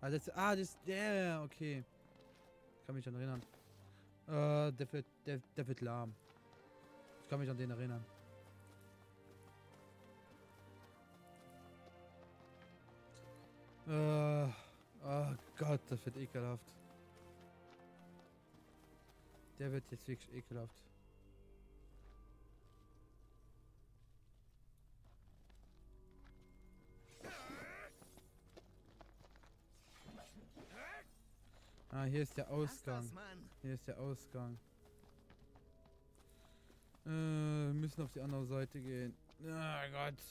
Ah, das ist der, okay. Ich kann mich an erinnern. Der wird lahm. Ich kann mich an den erinnern. Oh Gott, das wird ekelhaft. Der wird jetzt wirklich ekelhaft. Ah, hier ist der Ausgang. Hier ist der Ausgang. Wir müssen auf die andere Seite gehen. Ah Gott.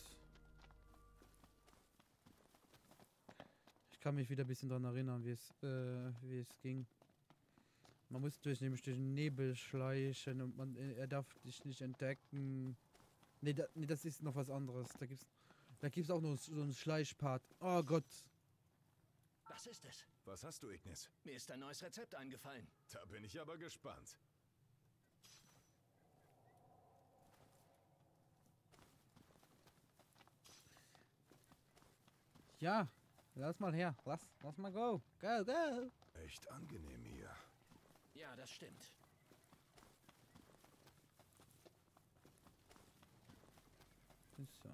Ich kann mich wieder ein bisschen daran erinnern, wie es ging. Man muss durch den Nebel schleichen und er darf dich nicht entdecken. Nee, das ist noch was anderes. Da gibt's auch noch so einen Schleichpart. Oh Gott. Was ist es? Was hast du, Ignis? Mir ist ein neues Rezept eingefallen. Da bin ich aber gespannt. Ja, lass mal her. Lass mal go. Go. Echt angenehm hier. Ja, das stimmt. So.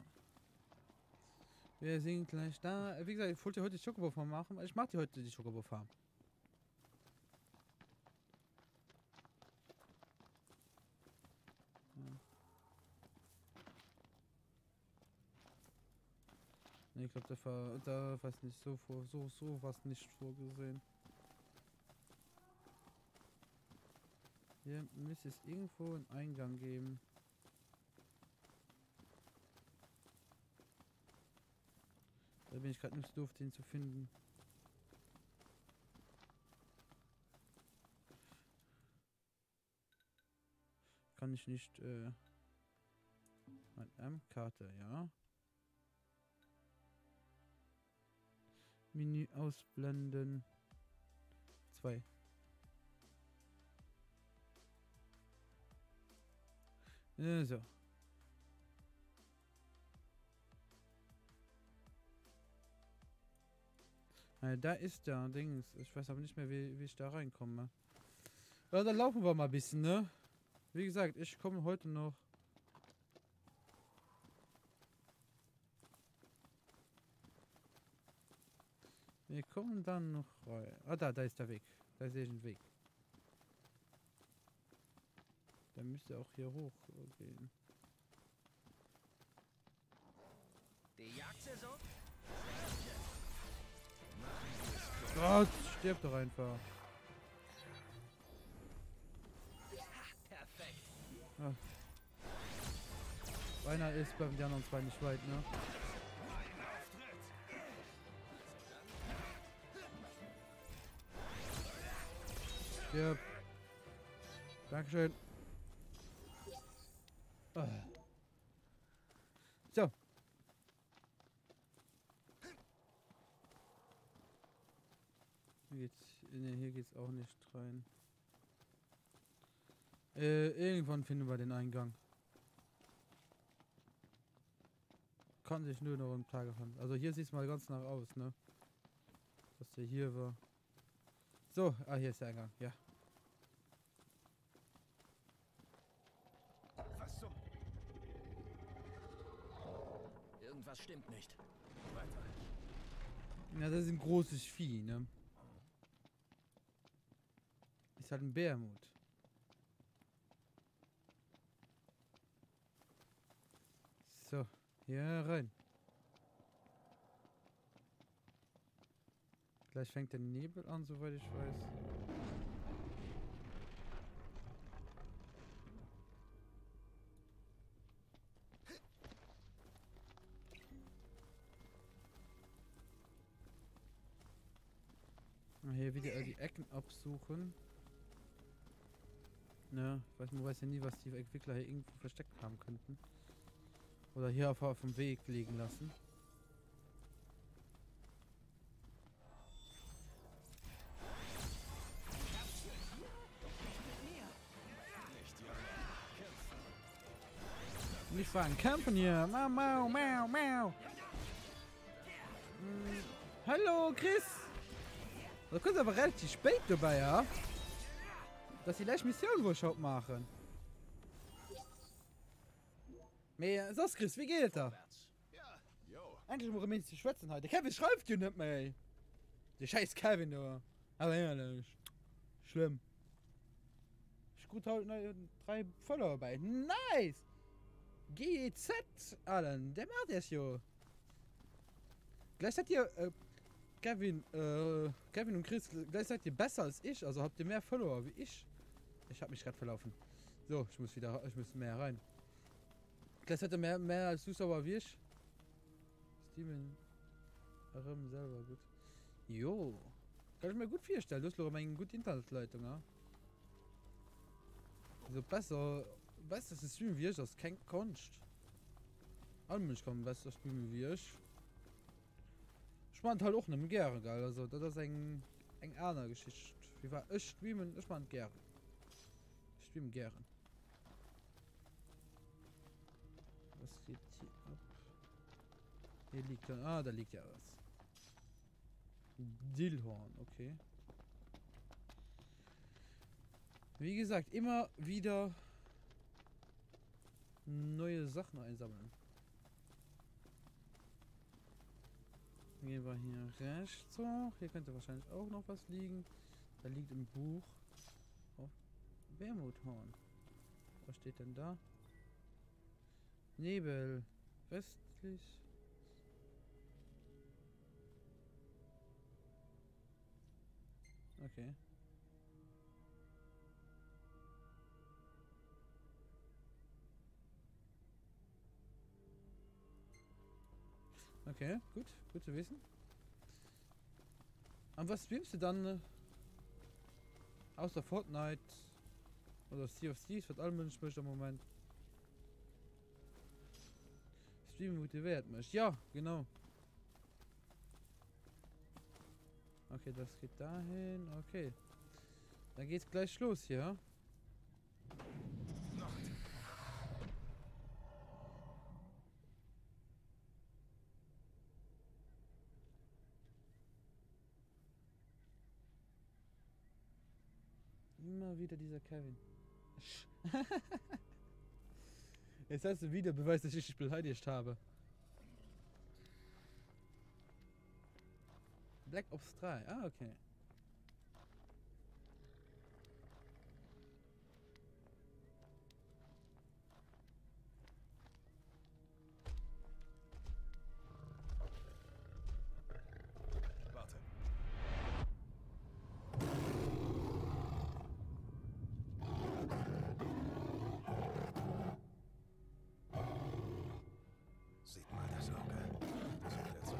Wir sind gleich da. Wie gesagt, ich wollte heute die Schokobo-Farm machen. Ich mache heute die Schokobo-Farm. Nee, ich glaube, da was nicht so was nicht vorgesehen. Hier müsste es irgendwo einen Eingang geben. Da bin ich gerade nicht so doof, den zu finden. Kann ich nicht, M-Karte, ja. Menü ausblenden. 2. So. Da ist der Dings. Ich weiß aber nicht mehr, wie ich da reinkomme. Ja, dann laufen wir mal ein bisschen, ne? Wie gesagt, ich komme heute noch. Wir kommen dann noch rein. Ah, da ist der Weg. Da sehe ich einen Weg. Der müsste auch hier hoch gehen. Die Jagdsaison? Gott, stirb doch einfach. Perfekt. Ah. Einer ist beim die anderen zwei nicht weit, ne? Ja. Dankeschön. Ah. So. Hier geht's auch nicht rein. Irgendwann finden wir den Eingang. Kann sich nur noch im Tage finden. Also hier sieht es mal ganz nach aus, ne? Dass der hier war. So, hier ist der Eingang, ja. Was zum... Irgendwas stimmt nicht. Weiter. Ja, das ist ein großes Vieh, ne? Ist halt ein Bärmut. So, hier rein. Gleich fängt der Nebel an, soweit ich weiß. Hier wieder die Ecken absuchen. Ja, man weiß ja nie, was die Entwickler hier irgendwo versteckt haben könnten. Oder hier auf dem Weg liegen lassen. wir fahren kämpfen hier. Mau, mau, mau, mau. Hallo, Chris. Du kannst aber relativ spät dabei, ja? Dass die gleich Mission Workshop machen. Mehr, sonst Chris, wie geht er? Eigentlich muss ich zu schwätzen heute. Kevin schreibt dir nicht mehr, ey. Der scheiß Kevin, da. Aber ehrlich. Schlimm. Ich gut halt 3 Follower bei. Nice! GZ, Allen, der macht das jo. Gleich seid ihr, Kevin und Chris, gleich seid ihr besser als ich, also habt ihr mehr Follower wie ich. Ich hab mich gerade verlaufen. So, ich muss mehr rein. Gleich seid ihr mehr als Zuschauer wie ich. Steven, selber gut. Jo, kann ich mir gut vorstellen. Du hast doch eine gute Internetleitung, ja? Also besser zu streamen wie ich, das ist kein Kunst. Alle Menschen kann besser streamen wie ich. Ich meine halt auch nicht gerne, geil. Also das ist eine andere Geschichte. Wie war ich streamen? Ich meine gerne. Ich streame gerne. Was geht hier ab? Hier liegt dann. Ah, da liegt ja was. Dillhorn, okay. Wie gesagt, immer wieder neue Sachen einsammeln. Gehen wir hier rechts hoch. Hier könnte wahrscheinlich auch noch was liegen. Da liegt im Buch auf Wermuthorn. Was steht denn da? Nebel. Westlich. Okay. Okay, gut zu wissen. Und was streamst du dann außer Fortnite oder Sea of Thieves, was alle Menschen möchten im Moment? Streamen motiviert mich. Ja, genau. Okay, das geht dahin. Okay. Dann geht's gleich los hier. Immer wieder dieser Kevin. Jetzt hast du wieder Beweis, dass ich dich beleidigt habe. Black Ops 3. Ah, okay. Warte. Sieht mal das Auge. Das wird jetzt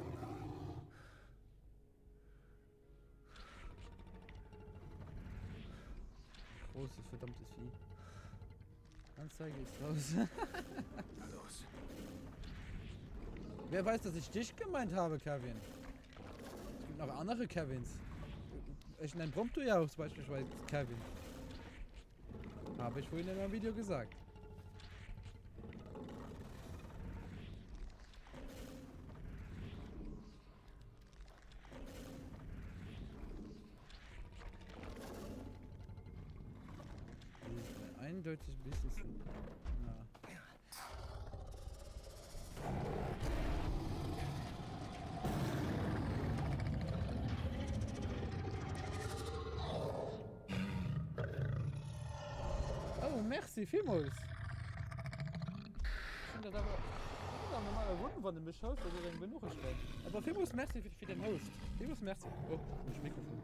Großes, verdammtes Vieh. Anzeige ist raus. los. Wer weiß, dass ich dich gemeint habe, Kevin? Es gibt noch andere Kevins. Ich nenne Prompto ja auch beispielsweise Kevin. Habe ich vorhin in meinem Video gesagt. Eindeutig ein bisschen. Na. Oh, merci vielmals. Ich finde das aber normaler Wunden von dem Mischhaus, weil du dann genug ist. Aber vielmals merci für den Host. Vielmals merci. Oh, das Mikrofon.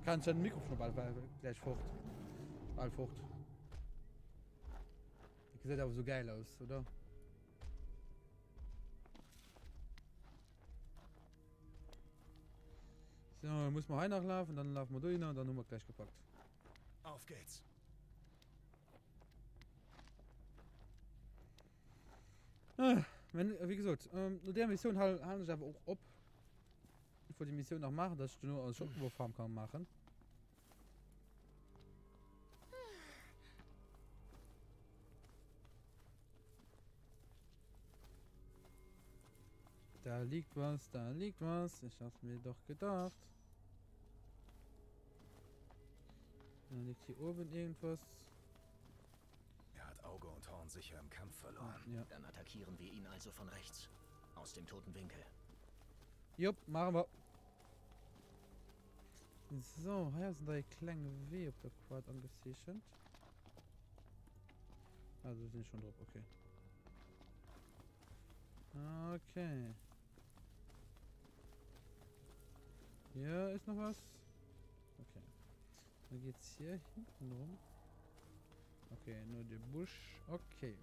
Kannst du ein Mikrofon bald gleich fort. Bald fort. Sieht aber so geil aus, oder? So, muss man nachlaufen, dann laufen wir durch und dann haben wir gleich gepackt. Auf geht's. Wie gesagt, nur der Mission handle ich aber auch ab. Ich wollte die Mission noch machen, dass ich nur als Schottenwurffarm kann machen. Da liegt was, da liegt was. Ich hab's mir doch gedacht. Da liegt hier oben irgendwas. Er hat Auge und Horn sicher im Kampf verloren. Ja. Dann attackieren wir ihn also von rechts. Aus dem toten Winkel. Jupp, machen wir. So, hier sind drei kleine W auf der Quad angesichert. Also sind schon drauf, okay. Okay. Hier ist noch was. Okay. Dann geht's hier hinten rum. Okay, nur der Busch. Okay.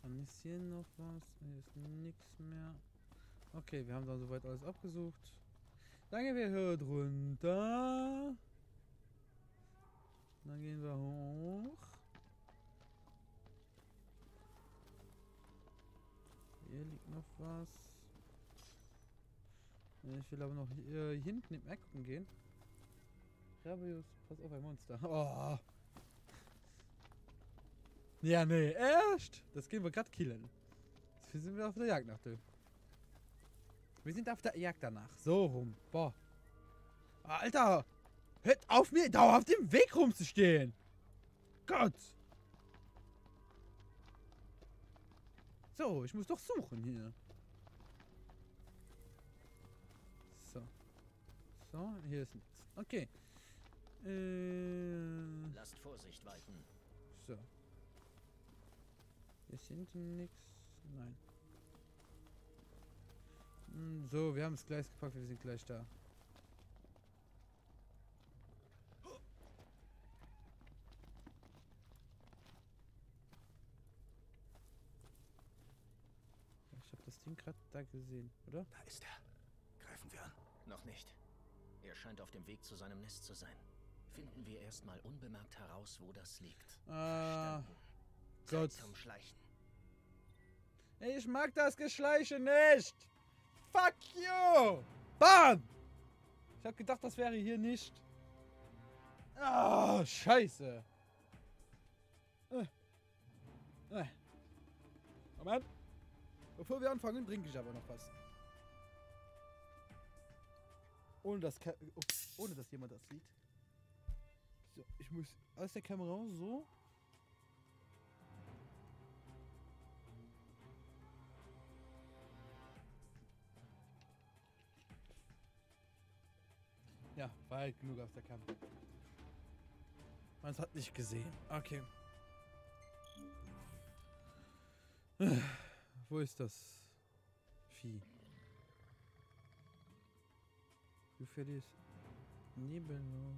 Dann ist hier noch was. Hier ist nichts mehr. Okay, wir haben dann soweit alles abgesucht. Dann gehen wir hier drunter. Dann gehen wir hoch. Hier liegt noch was. Ich will aber noch hier hinten im Eck gehen. Rabius, pass auf, ein Monster. Oh. Ja, nee, echt? Das gehen wir gerade killen. Jetzt sind wir auf der Jagd nach dem. Wir sind auf der Jagd danach. So rum. Boah. Alter! Hört auf mir dauerhaft im Weg rumzustehen! Gott! So, ich muss doch suchen hier. So. So, hier ist nichts. Okay. Lasst Vorsicht walten. So. Hier ist hinten nichts. Nein. So, wir haben das Gleis gepackt, wir sind gleich da. Ich habe das Ding gerade da gesehen, oder? Da ist er. Greifen wir an. Noch nicht. Er scheint auf dem Weg zu seinem Nest zu sein. Finden wir erstmal unbemerkt heraus, wo das liegt. Gott. Zeit zum Schleichen. Ich mag das Geschleiche nicht! Fuck you! Bam! Ich hab gedacht, das wäre hier nicht. Ah, scheiße. Moment. Bevor wir anfangen, trinke ich aber noch was. Ohne dass jemand das sieht. So, ich muss aus der Kamera so. Ja, war halt genug aus der Kamera. Man hat nicht gesehen. Okay. Wo ist das Vieh? Du verlierst Nebelno.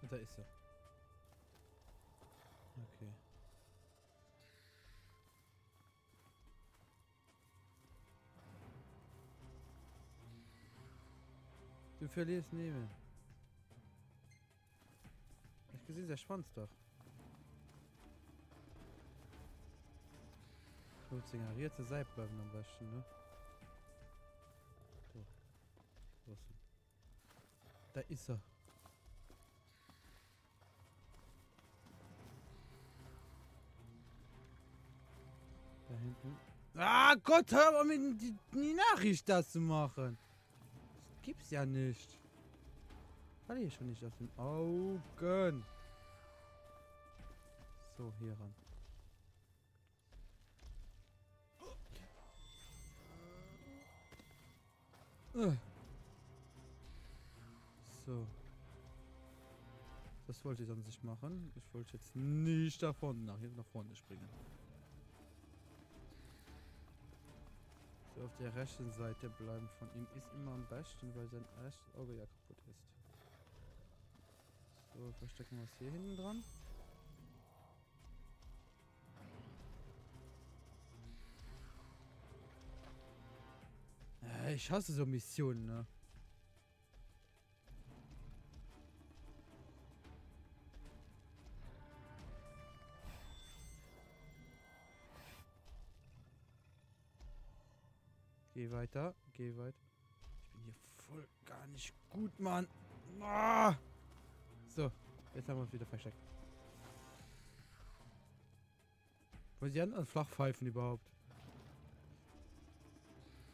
Da ist er. Okay. Du verlierst Nebel. Ich gesehen, der Schwanz doch. Gut, signalierte Seil bleiben am besten, ne? So. Wo ist er? Da ist er. Da hinten. Ah Gott, hör mal mit die Nachricht das zu machen. Das gibt's ja nicht. Falle ich schon nicht aus den Augen. So, hier ran. So. Das wollte ich sonst nicht machen. Ich wollte jetzt nicht davon nach vorne springen. So, auf der rechten Seite bleiben von ihm ist immer am besten, weil sein rechtes Auge ja kaputt ist. So, verstecken wir es hier hinten dran. Ich hasse so Missionen, ne? Geh weiter. Geh weiter. Ich bin hier voll gar nicht gut, Mann. Ah! So, jetzt haben wir uns wieder versteckt. Was die anderen Flachpfeifen überhaupt?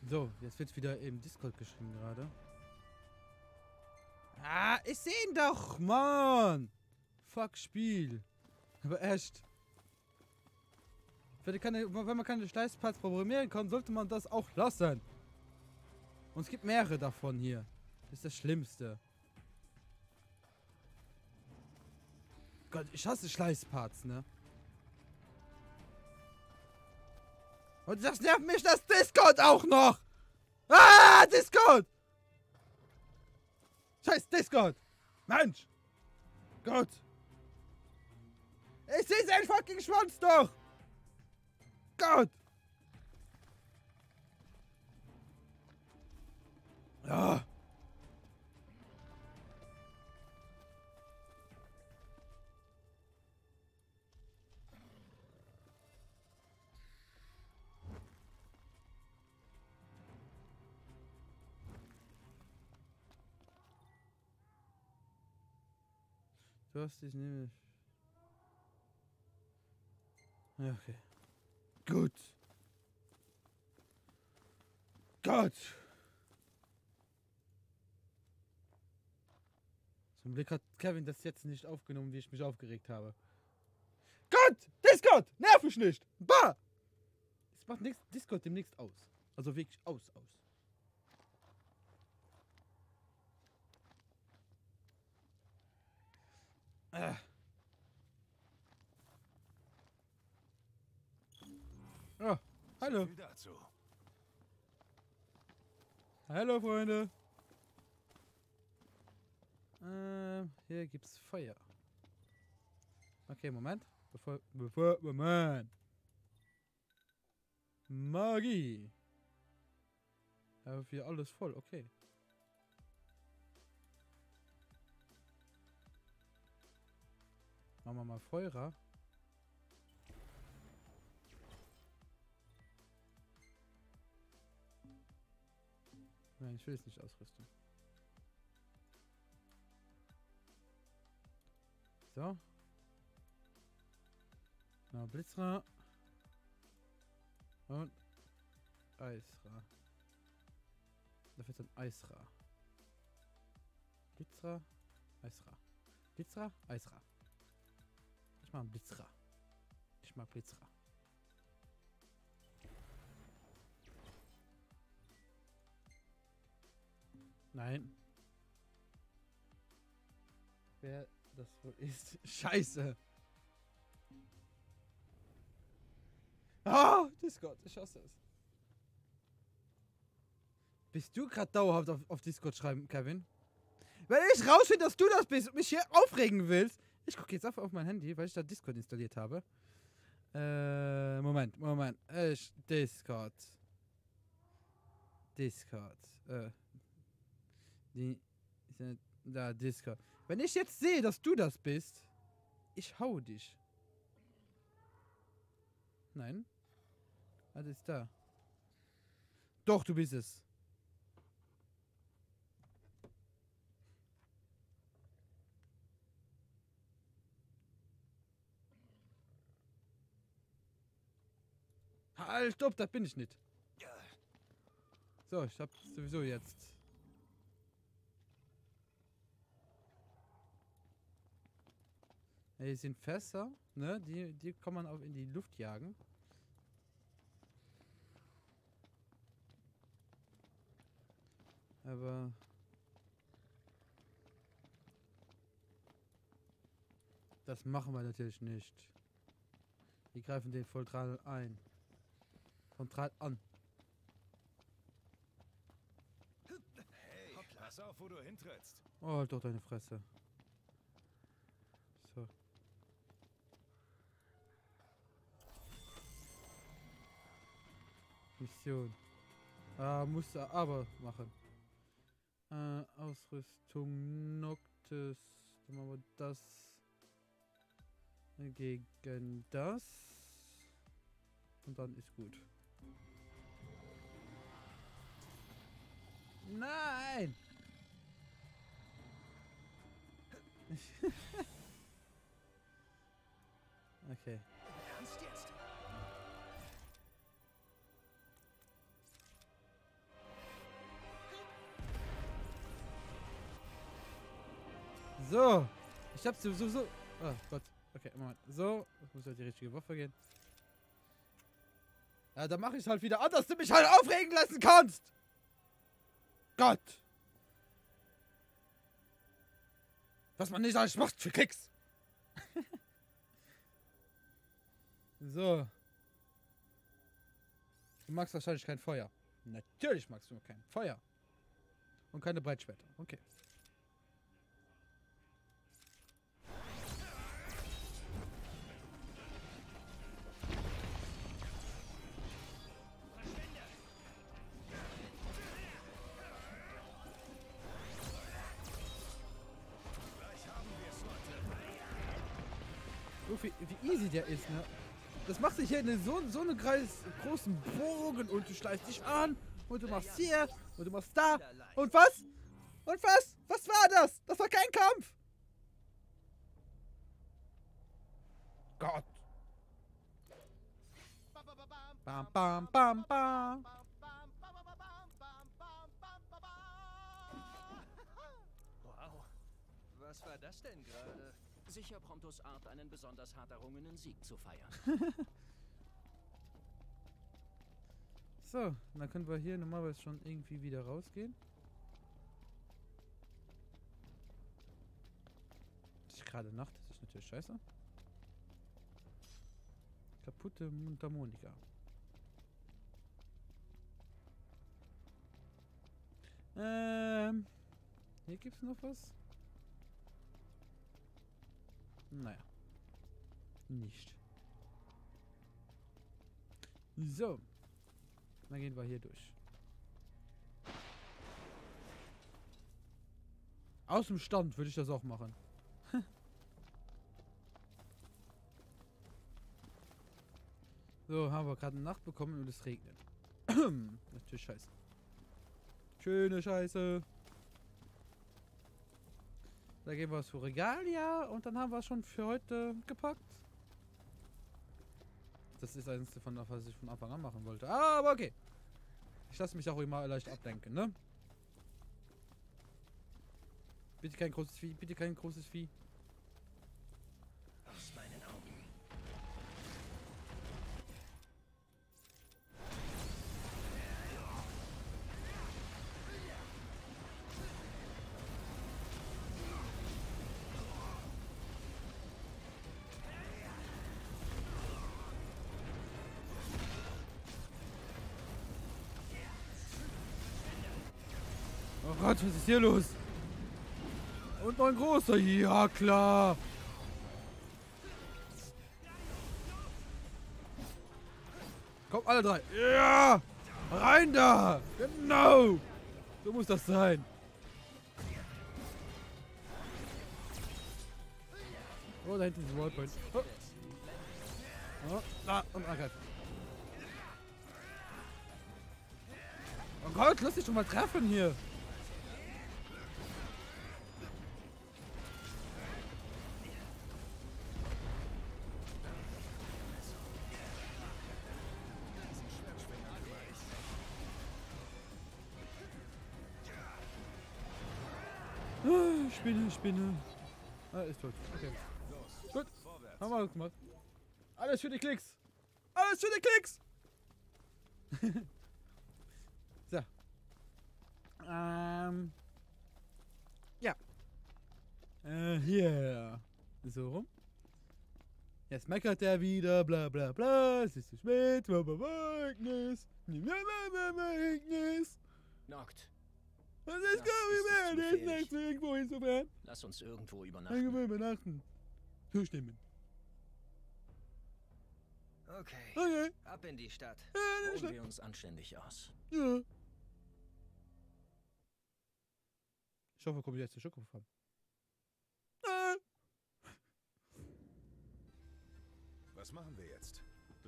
So, jetzt wird wieder im Discord geschrieben gerade. Ah, ich sehe ihn doch, Mann! Fuck, Spiel. Aber echt. Wenn man keine Schleißparts programmieren kann, sollte man das auch lassen. Und es gibt mehrere davon hier. Das ist das Schlimmste. Gott, ich hasse Schleißparts, ne? Und das nervt mich, das Discord auch noch! Ah, Discord! Scheiß Discord! Mensch! Gott! Ich sehe seinen fucking Schwanz doch! Gott! Ja! Du hast dich nämlich. Ja, okay. Gut. Gott! Zum Glück hat Kevin das jetzt nicht aufgenommen, wie ich mich aufgeregt habe. Gott! Discord! Nerv mich nicht! Bah! Es macht Discord demnächst aus. Also wirklich aus. Oh, hallo. So viel dazu. Hallo, Freunde. Hier gibt's Feuer. Okay, Moment. Moment. Magie. Aber hier alles voll, okay. Machen wir mal Feuer. Nein, ich will es nicht ausrüsten. So. Na, Blitzra. Und Eisra. Da wird dann Eisra. Blitzra, Eisra. Blitzra, Eisra. Ich mag Blitzra. Ich mag Blitzra. Nein. Wer das wohl ist? Scheiße. Ah, Discord, ich hasse es. Bist du gerade dauerhaft auf Discord schreiben, Kevin? Wenn ich rausfinde, dass du das bist und mich hier aufregen willst. Ich gucke jetzt einfach auf mein Handy, weil ich da Discord installiert habe. Moment. Discord. Da, Discord. Wenn ich jetzt sehe, dass du das bist, ich hau dich. Nein. Was ist da? Doch, du bist es. Halt, stopp, das bin ich nicht. So, ich hab sowieso jetzt. Hier sind Fässer, ne? Die kann man auch in die Luft jagen. Aber das machen wir natürlich nicht. Die greifen den Frontal ein. Frontal an. Hey, pass auf, wo du hintrittst. Oh, halt doch deine Fresse. So. Mission. Musst du aber machen. Ausrüstung Noctis. Dann machen wir das gegen das. Und dann ist gut. Nein! Okay. Ernst jetzt? So. Ich hab's so. Oh Gott. Okay, Moment. So. Das muss halt die richtige Waffe gehen. Ja, dann mache ich halt wieder an, dass du mich halt aufregen lassen kannst. Gott. Was man nicht alles macht für Kicks. So. Du magst wahrscheinlich kein Feuer. Natürlich magst du kein Feuer. Und keine Breitschwerter. Okay. So wie easy der ist, ne? Das macht sich hier in so einen großen Bogen und du schleichst dich an und du machst hier und du machst da und was? Und was? Was war das? Das war kein Kampf! Gott! Bam, bam, bam, bam! Wow. Was war das denn gerade? Sicher Promptos Art, einen besonders hart errungenen Sieg zu feiern. So, dann können wir hier normalerweise schon irgendwie wieder rausgehen. Es ist gerade Nacht, das ist natürlich scheiße. Kaputte Mundharmonika. Hier gibt's noch was? Naja. Nicht. So. Dann gehen wir hier durch. Aus dem Stand würde ich das auch machen. So, haben wir gerade eine Nacht bekommen und es regnet. Natürlich scheiße. Schöne Scheiße. Da gehen wir was für Regalia und dann haben wir es schon für heute gepackt. Das ist eines davon, was ich von Anfang an machen wollte. Aber okay. Ich lasse mich auch immer leicht ablenken, ne? Bitte kein großes Vieh, bitte kein großes Vieh. Aus meinen Augen. Oh Gott, was ist hier los? Und noch ein großer. Ja, klar. Komm, alle drei. Ja! Rein da! Genau! So muss das sein. Oh, da hinten ist ein Wallpoint. Oh. Oh, da, und angreifen. Oh Gott, lass dich schon mal treffen hier. Spinne. Ah, ist tot. Okay. Gut. Haben wir gemacht. Alles für die Klicks. Alles für die Klicks. So. Ja. Hier. So rum. Jetzt meckert er wieder, bla bla bla. Es ist zu spät. Ignis. Noct. Was ist gar nicht mehr? Jetzt irgendwo hinzufahren. Lass uns irgendwo Irgendwo übernachten. übernachten. Zustimmen. Okay. Okay. Ab in die Stadt. Ja, Ruhen wir uns anständig aus. ja. Ich hoffe, wir kommen jetzt zur Schokofarm. Was machen wir jetzt?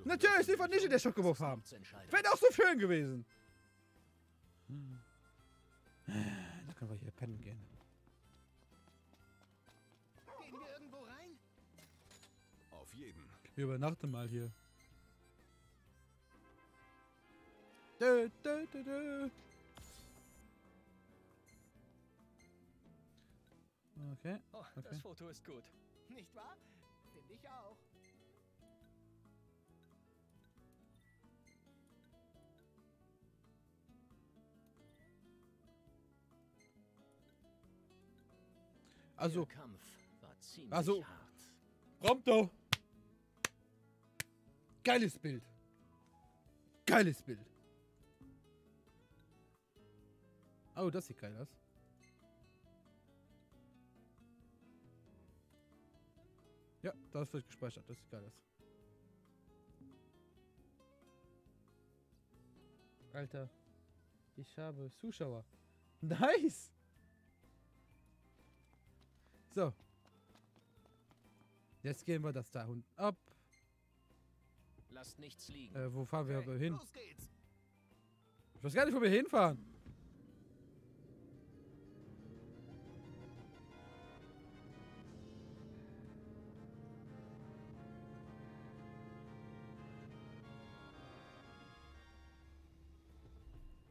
Natürlich sind wir nicht in der Schokofarm. Zu entscheiden. Wäre auch so schön gewesen. können wir hier pennen gehen. Gehen wir irgendwo rein? Auf jeden. Wir übernachten mal hier. Dö, dö, dö, dö. Okay. Oh, Okay. das Foto ist gut. Nicht wahr? Finde ich auch. Also, Der Kampf war ziemlich Also- hart. Prompto. Geiles Bild. Geiles Bild. Oh, das sieht geil aus. Ja, das wird gespeichert. Das sieht geil aus. Alter, ich habe Zuschauer. Nice! So. Jetzt gehen wir das da unten ab. Lasst nichts liegen. Wo fahren wir aber hin? Los geht's. Ich weiß gar nicht, wo wir hinfahren.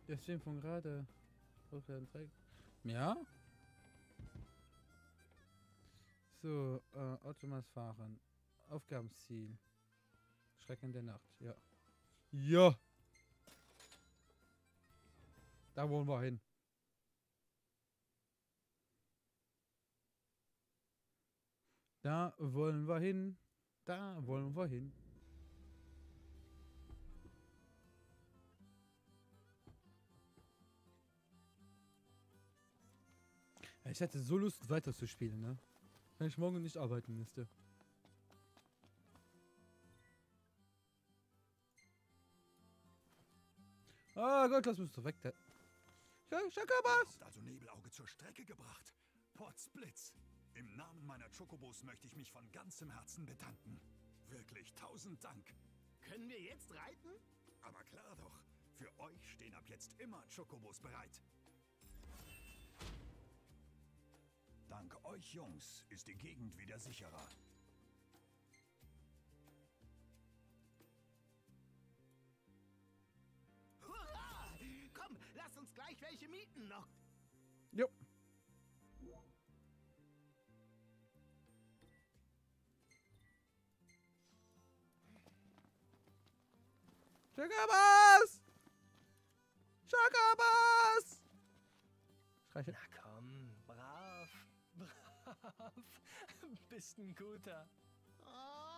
Der Stream von gerade. Ja? So, Automat fahren. Aufgabenziel. Schrecken der Nacht, ja. Ja! Da wollen wir hin. Da wollen wir hin. Da wollen wir hin. Ich hätte so Lust weiterzuspielen, ne? Wenn ich morgen nicht arbeiten müsste. Ah Gott, lass mich doch weg. Schakabas! Habt also Nebelauge zur Strecke gebracht. Potzblitz. Im Namen meiner Chocobos möchte ich mich von ganzem Herzen bedanken. Wirklich 1000 Dank. Können wir jetzt reiten? Aber klar doch, für euch stehen ab jetzt immer Chocobos bereit. Dank euch Jungs ist die Gegend wieder sicherer. Hurra! Komm, lass uns gleich welche mieten noch. Jo. Schakabas! Schakabas! Streiche. Na komm, brav. Brav. Bist ein guter.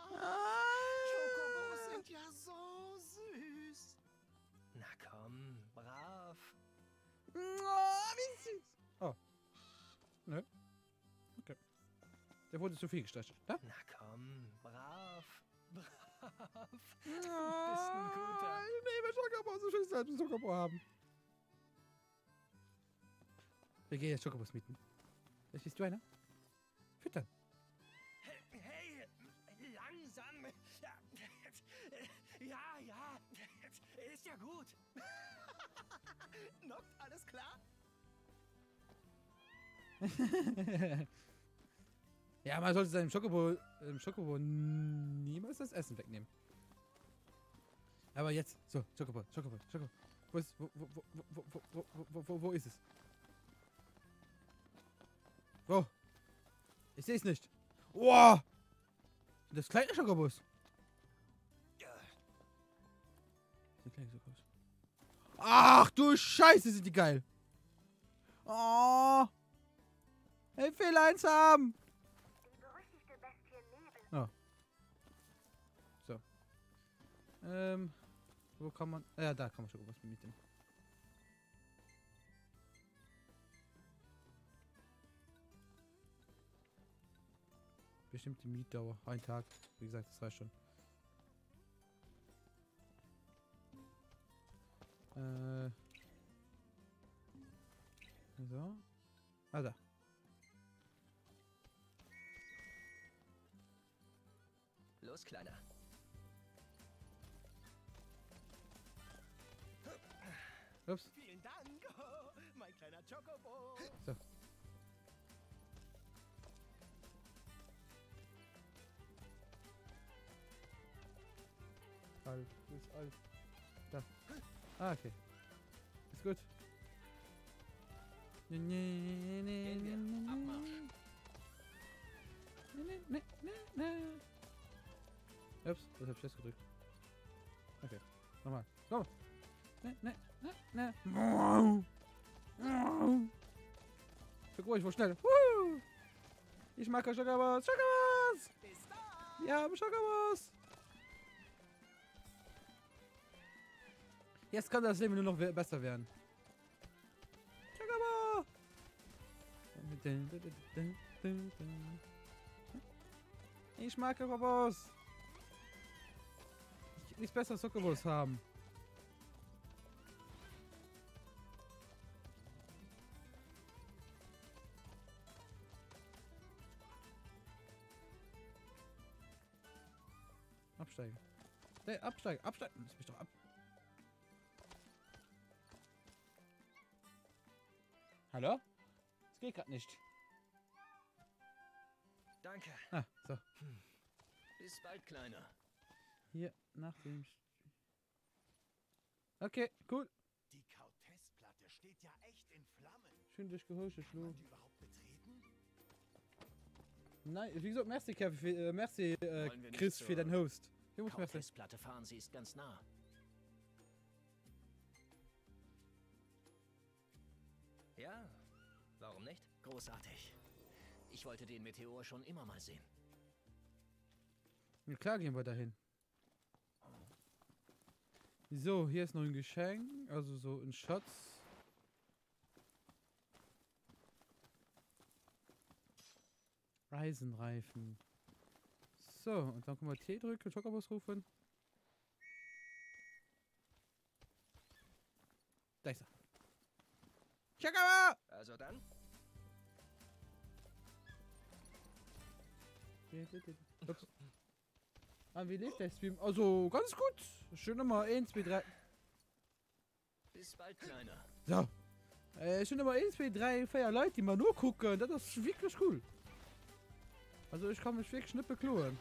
Chocobos sind ja so süß. Na komm, brav. Oh, wie süß. Oh. Nö. Okay. Der wurde zu viel gestreichelt. Da? Na komm, brav. Brav. Bist ein guter. Ich nehme Schokobos, so schön selbst einen Schokobo haben. Wir gehen jetzt Schokobos mieten. Das siehst du einer? Füttern. Hey, langsam. Ja, ist ja gut. Nockt, alles klar? Ja, man sollte seinem Schokobo niemals das Essen wegnehmen. Aber jetzt, so, Schokobo. Wo ist es? Wo? Ich sehe es nicht. Wow! Das kleine Schokobos. Das kleine Schokobos. Ach du Scheiße, sind die geil. Oh. Ich will eins haben. Oh. So. Wo kann man... Ja, da kann man schon was mieten. Bestimmte Mietdauer. Ein Tag. Wie gesagt, das reicht schon. So. Ah, da. Los, Kleiner. Ups. Vielen Dank, mein kleiner Chocobo. So. alt. Du bist alt. Da. Ah, okay. Ist gut. Gehen wir. Abmarsch. Ups, das hab ich jetzt gedrückt. Okay, nochmal. Komm. Guck mal, ich schnell. Ich mag Schokobos. Schokobos! Wir haben Schokobos! Jetzt kann das Leben nur noch besser werden. Schokobo! Ich mag Schokobos. Ich will besser Schokobos haben. Absteigen. Nee, absteigen, absteigen. Lass mich doch ab. Hallo? Das geht gerade nicht. Danke. Ah, so. Bis bald, Kleiner. Hier, nach dem... Okay, cool. Die Kautestplatte steht ja echt in Flammen. Schön durchgeholt, Kann Schlu. man die überhaupt betreten? Nein, wie gesagt, merci, Kevin, merci, Wollen wir nicht Chris, für zur deinen Host. Jungs, merci. Kautestplatte fahren, sie ist ganz nah. Ja, warum nicht? Großartig. Ich wollte den Meteor schon immer mal sehen. Ja, klar gehen wir dahin. So, hier ist noch ein Geschenk, also so ein Schatz. Reisenreifen. So, und dann können wir T drücken, Schokobos rufen. Da ist er. Schokobo! Also dann? Ups. Ah, wie lebt der Stream? Also, ganz gut. Schön Nummer 1, 2, 3. Bis bald, Kleiner. So. Schön Nummer 1, 2, 3, 4 Leute, die mal nur gucken. Das ist wirklich cool. Also, ich kann mich wirklich nicht beklagen.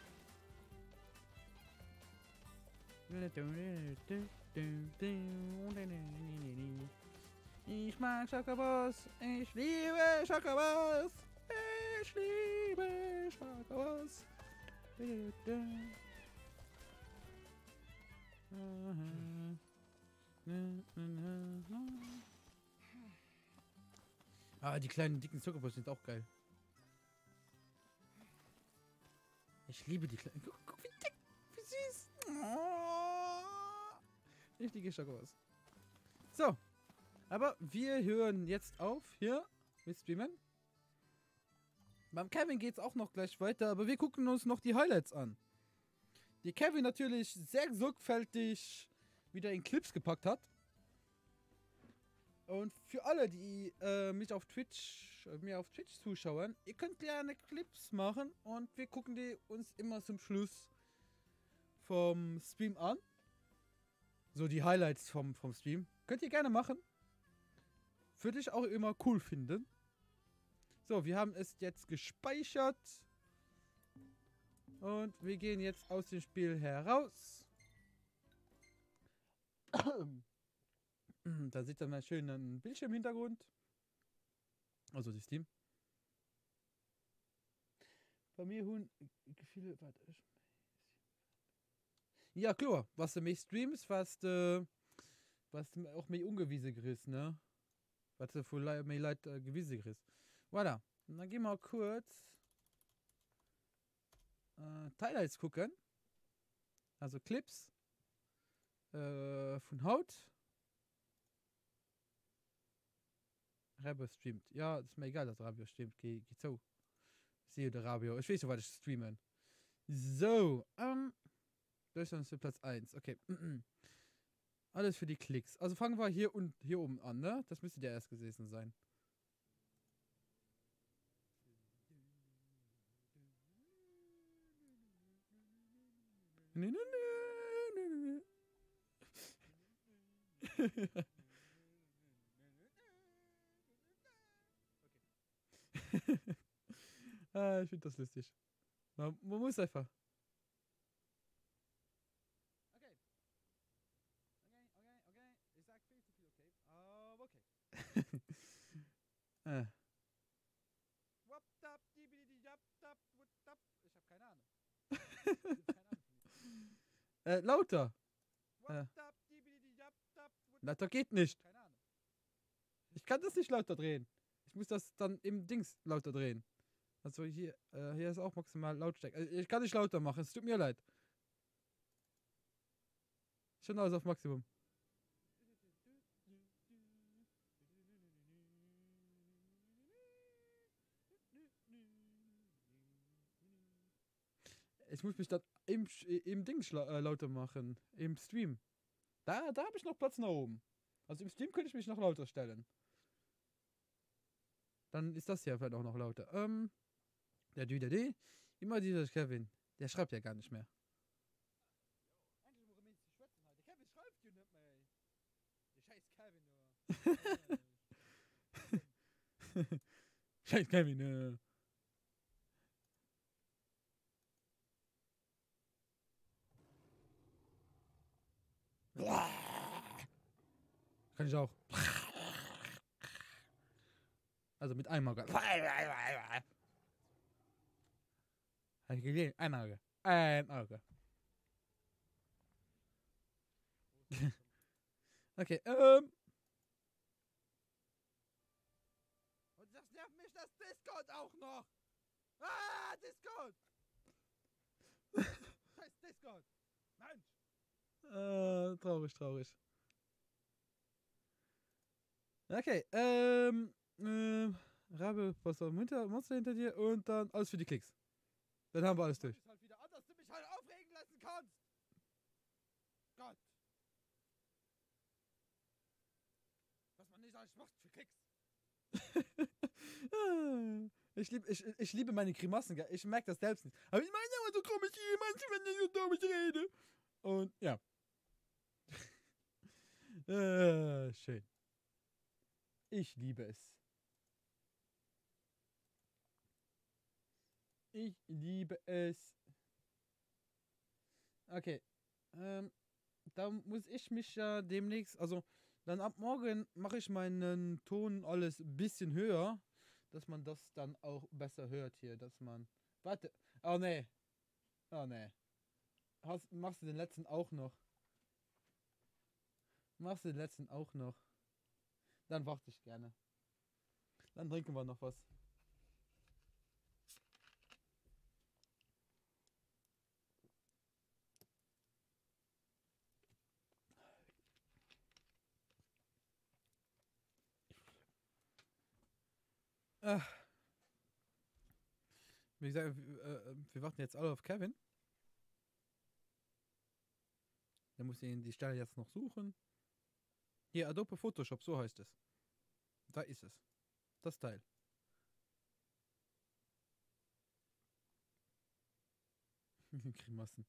Ich mag Schokobos. Ich liebe Schokobos. Ich liebe Schokobos. Ah, die kleinen dicken Schokobos sind auch geil. Ich liebe die kleinen. Guck, wie dick, wie süß. Oh. Ich liebe Schokobos. So. Aber wir hören jetzt auf hier mit Streamen. Beim Kevin geht es auch noch gleich weiter, aber wir gucken uns noch die Highlights an. Die Kevin natürlich sehr sorgfältig wieder in Clips gepackt hat. Und für alle, die mir auf Twitch zuschauen, ihr könnt gerne Clips machen und wir gucken die uns immer zum Schluss vom Stream an. So die Highlights vom Stream. Könnt ihr gerne machen. Würde ich auch immer cool finden. So, wir haben es jetzt gespeichert. Und wir gehen jetzt aus dem Spiel heraus. Da sieht man mal schön einen Bildschirmhintergrund. Also das Team. Bei mir hun viele. Warte. Ja klar, was du mich streamst, was du auch mehr ungewiese gerissen, ne? Was du für mehr Leid gewisse gerissen. Voilà. Und dann gehen wir kurz Highlights gucken. Also Clips von Haut. Rabio streamt. Ja, das ist mir egal, dass Rabio streamt. Geh so. Sehe der Rabio. Ich weiß nicht, was ich streamen. So, das ist dann Platz 1. Okay. Alles für die Klicks. Also fangen wir hier oben an, ne? Das müsste der erst gewesen sein. Ah, ich finde das lustig. Man muss einfach. Okay. äh. Ich hab keine Ahnung. Lauter. Lauter geht nicht. Ich kann das nicht lauter drehen. Ich muss das dann im Dings lauter drehen. Also hier ist auch maximal Lautstärke. Also ich kann nicht lauter machen, es tut mir leid. Schon alles auf Maximum. Ich muss mich dann im Ding lauter machen. Im Stream. Da habe ich noch Platz nach oben. Also im Stream könnte ich mich noch lauter stellen. Dann ist das hier vielleicht auch noch lauter. Der D. Immer dieser Kevin. Der schreibt ja gar nicht mehr. Kevin schreibt ja nicht mehr, ey. Der scheiß Kevin, scheiß Kevin, Kann ich auch. Also mit einem Auge. Habe ich gesehen? Ein Auge. Ein Auge. Okay, Und das nervt mich das Discord auch noch. Ah, Discord. Scheiß Discord. Mensch. Traurig. Okay, Rabe, was war Monster hinter dir und dann alles für die Klicks. Dann haben wir alles durch. Halt wieder an, dass du mich halt aufregen lassen kannst. Gott. Was man nicht alles macht für Klicks. Ich liebe meine Grimassen, ich merke das selbst nicht. Aber ich meine immer so komisch jemand, wenn ich so komisch rede. Und ja. Schön. Ich liebe es. Ich liebe es. Okay. Da muss ich mich ja demnächst, also dann ab morgen mache ich meinen Ton alles ein bisschen höher, dass man das dann auch besser hört hier, dass man... Warte. Oh nee. Machst du den letzten auch noch? Dann warte ich gerne. Dann trinken wir noch was. Wie gesagt, wir warten jetzt alle auf Kevin. Der muss ihn die Stelle jetzt noch suchen. Hier, Adobe Photoshop, so heißt es. Da ist es. Das Teil. Grimassen.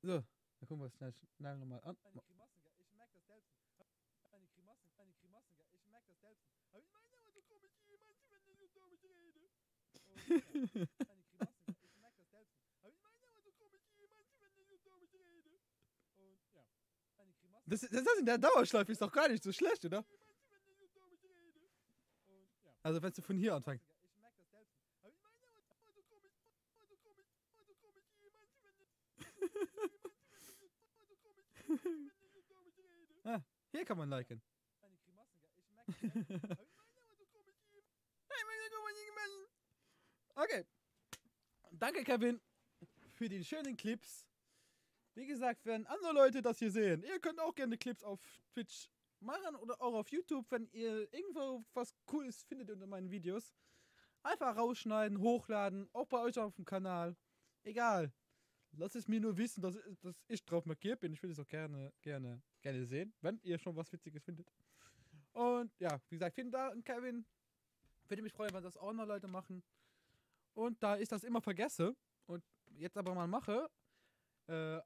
So, dann gucken wir es schnell nochmal an. Meine Grimassen, ich merke das selbst. Meine Grimassen, ich merke das selbst. Aber ich meine aber so komisch jemand, wenn ich so komisch rede. Meine Grimassen, ich merke das selbst. Aber ich meine aber so komisch jemand, wenn ich so komisch rede. Und ja. Das in der Dauerschleife ist doch gar nicht so schlecht, oder? Also wenn du von hier anfängst. Hier kann man liken. Okay. Danke, Kevin, für die schönen Clips. Wie gesagt, wenn andere Leute das hier sehen, ihr könnt auch gerne Clips auf Twitch machen oder auch auf YouTube, wenn ihr irgendwo was Cooles findet unter meinen Videos. Einfach rausschneiden, hochladen, auch bei euch auf dem Kanal. Egal. Lasst es mir nur wissen, dass ich drauf markiert bin. Ich würde es auch gerne sehen, wenn ihr schon was Witziges findet. Und ja, wie gesagt, vielen Dank, Kevin. Würde mich freuen, wenn das auch noch Leute machen. Und da ich das immer vergesse und jetzt aber mal mache,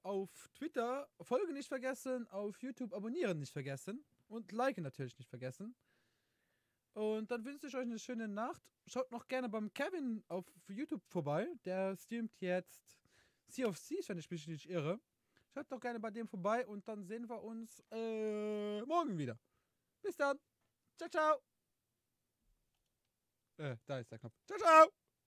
auf Twitter folgen nicht vergessen, auf YouTube abonnieren nicht vergessen und liken natürlich nicht vergessen. Und dann wünsche ich euch eine schöne Nacht. Schaut noch gerne beim Kevin auf YouTube vorbei. Der streamt jetzt Sea of Thieves, wenn ich mich nicht irre. Schaut doch gerne bei dem vorbei und dann sehen wir uns morgen wieder. Bis dann. Ciao, ciao. Da ist der Knopf. Ciao, ciao.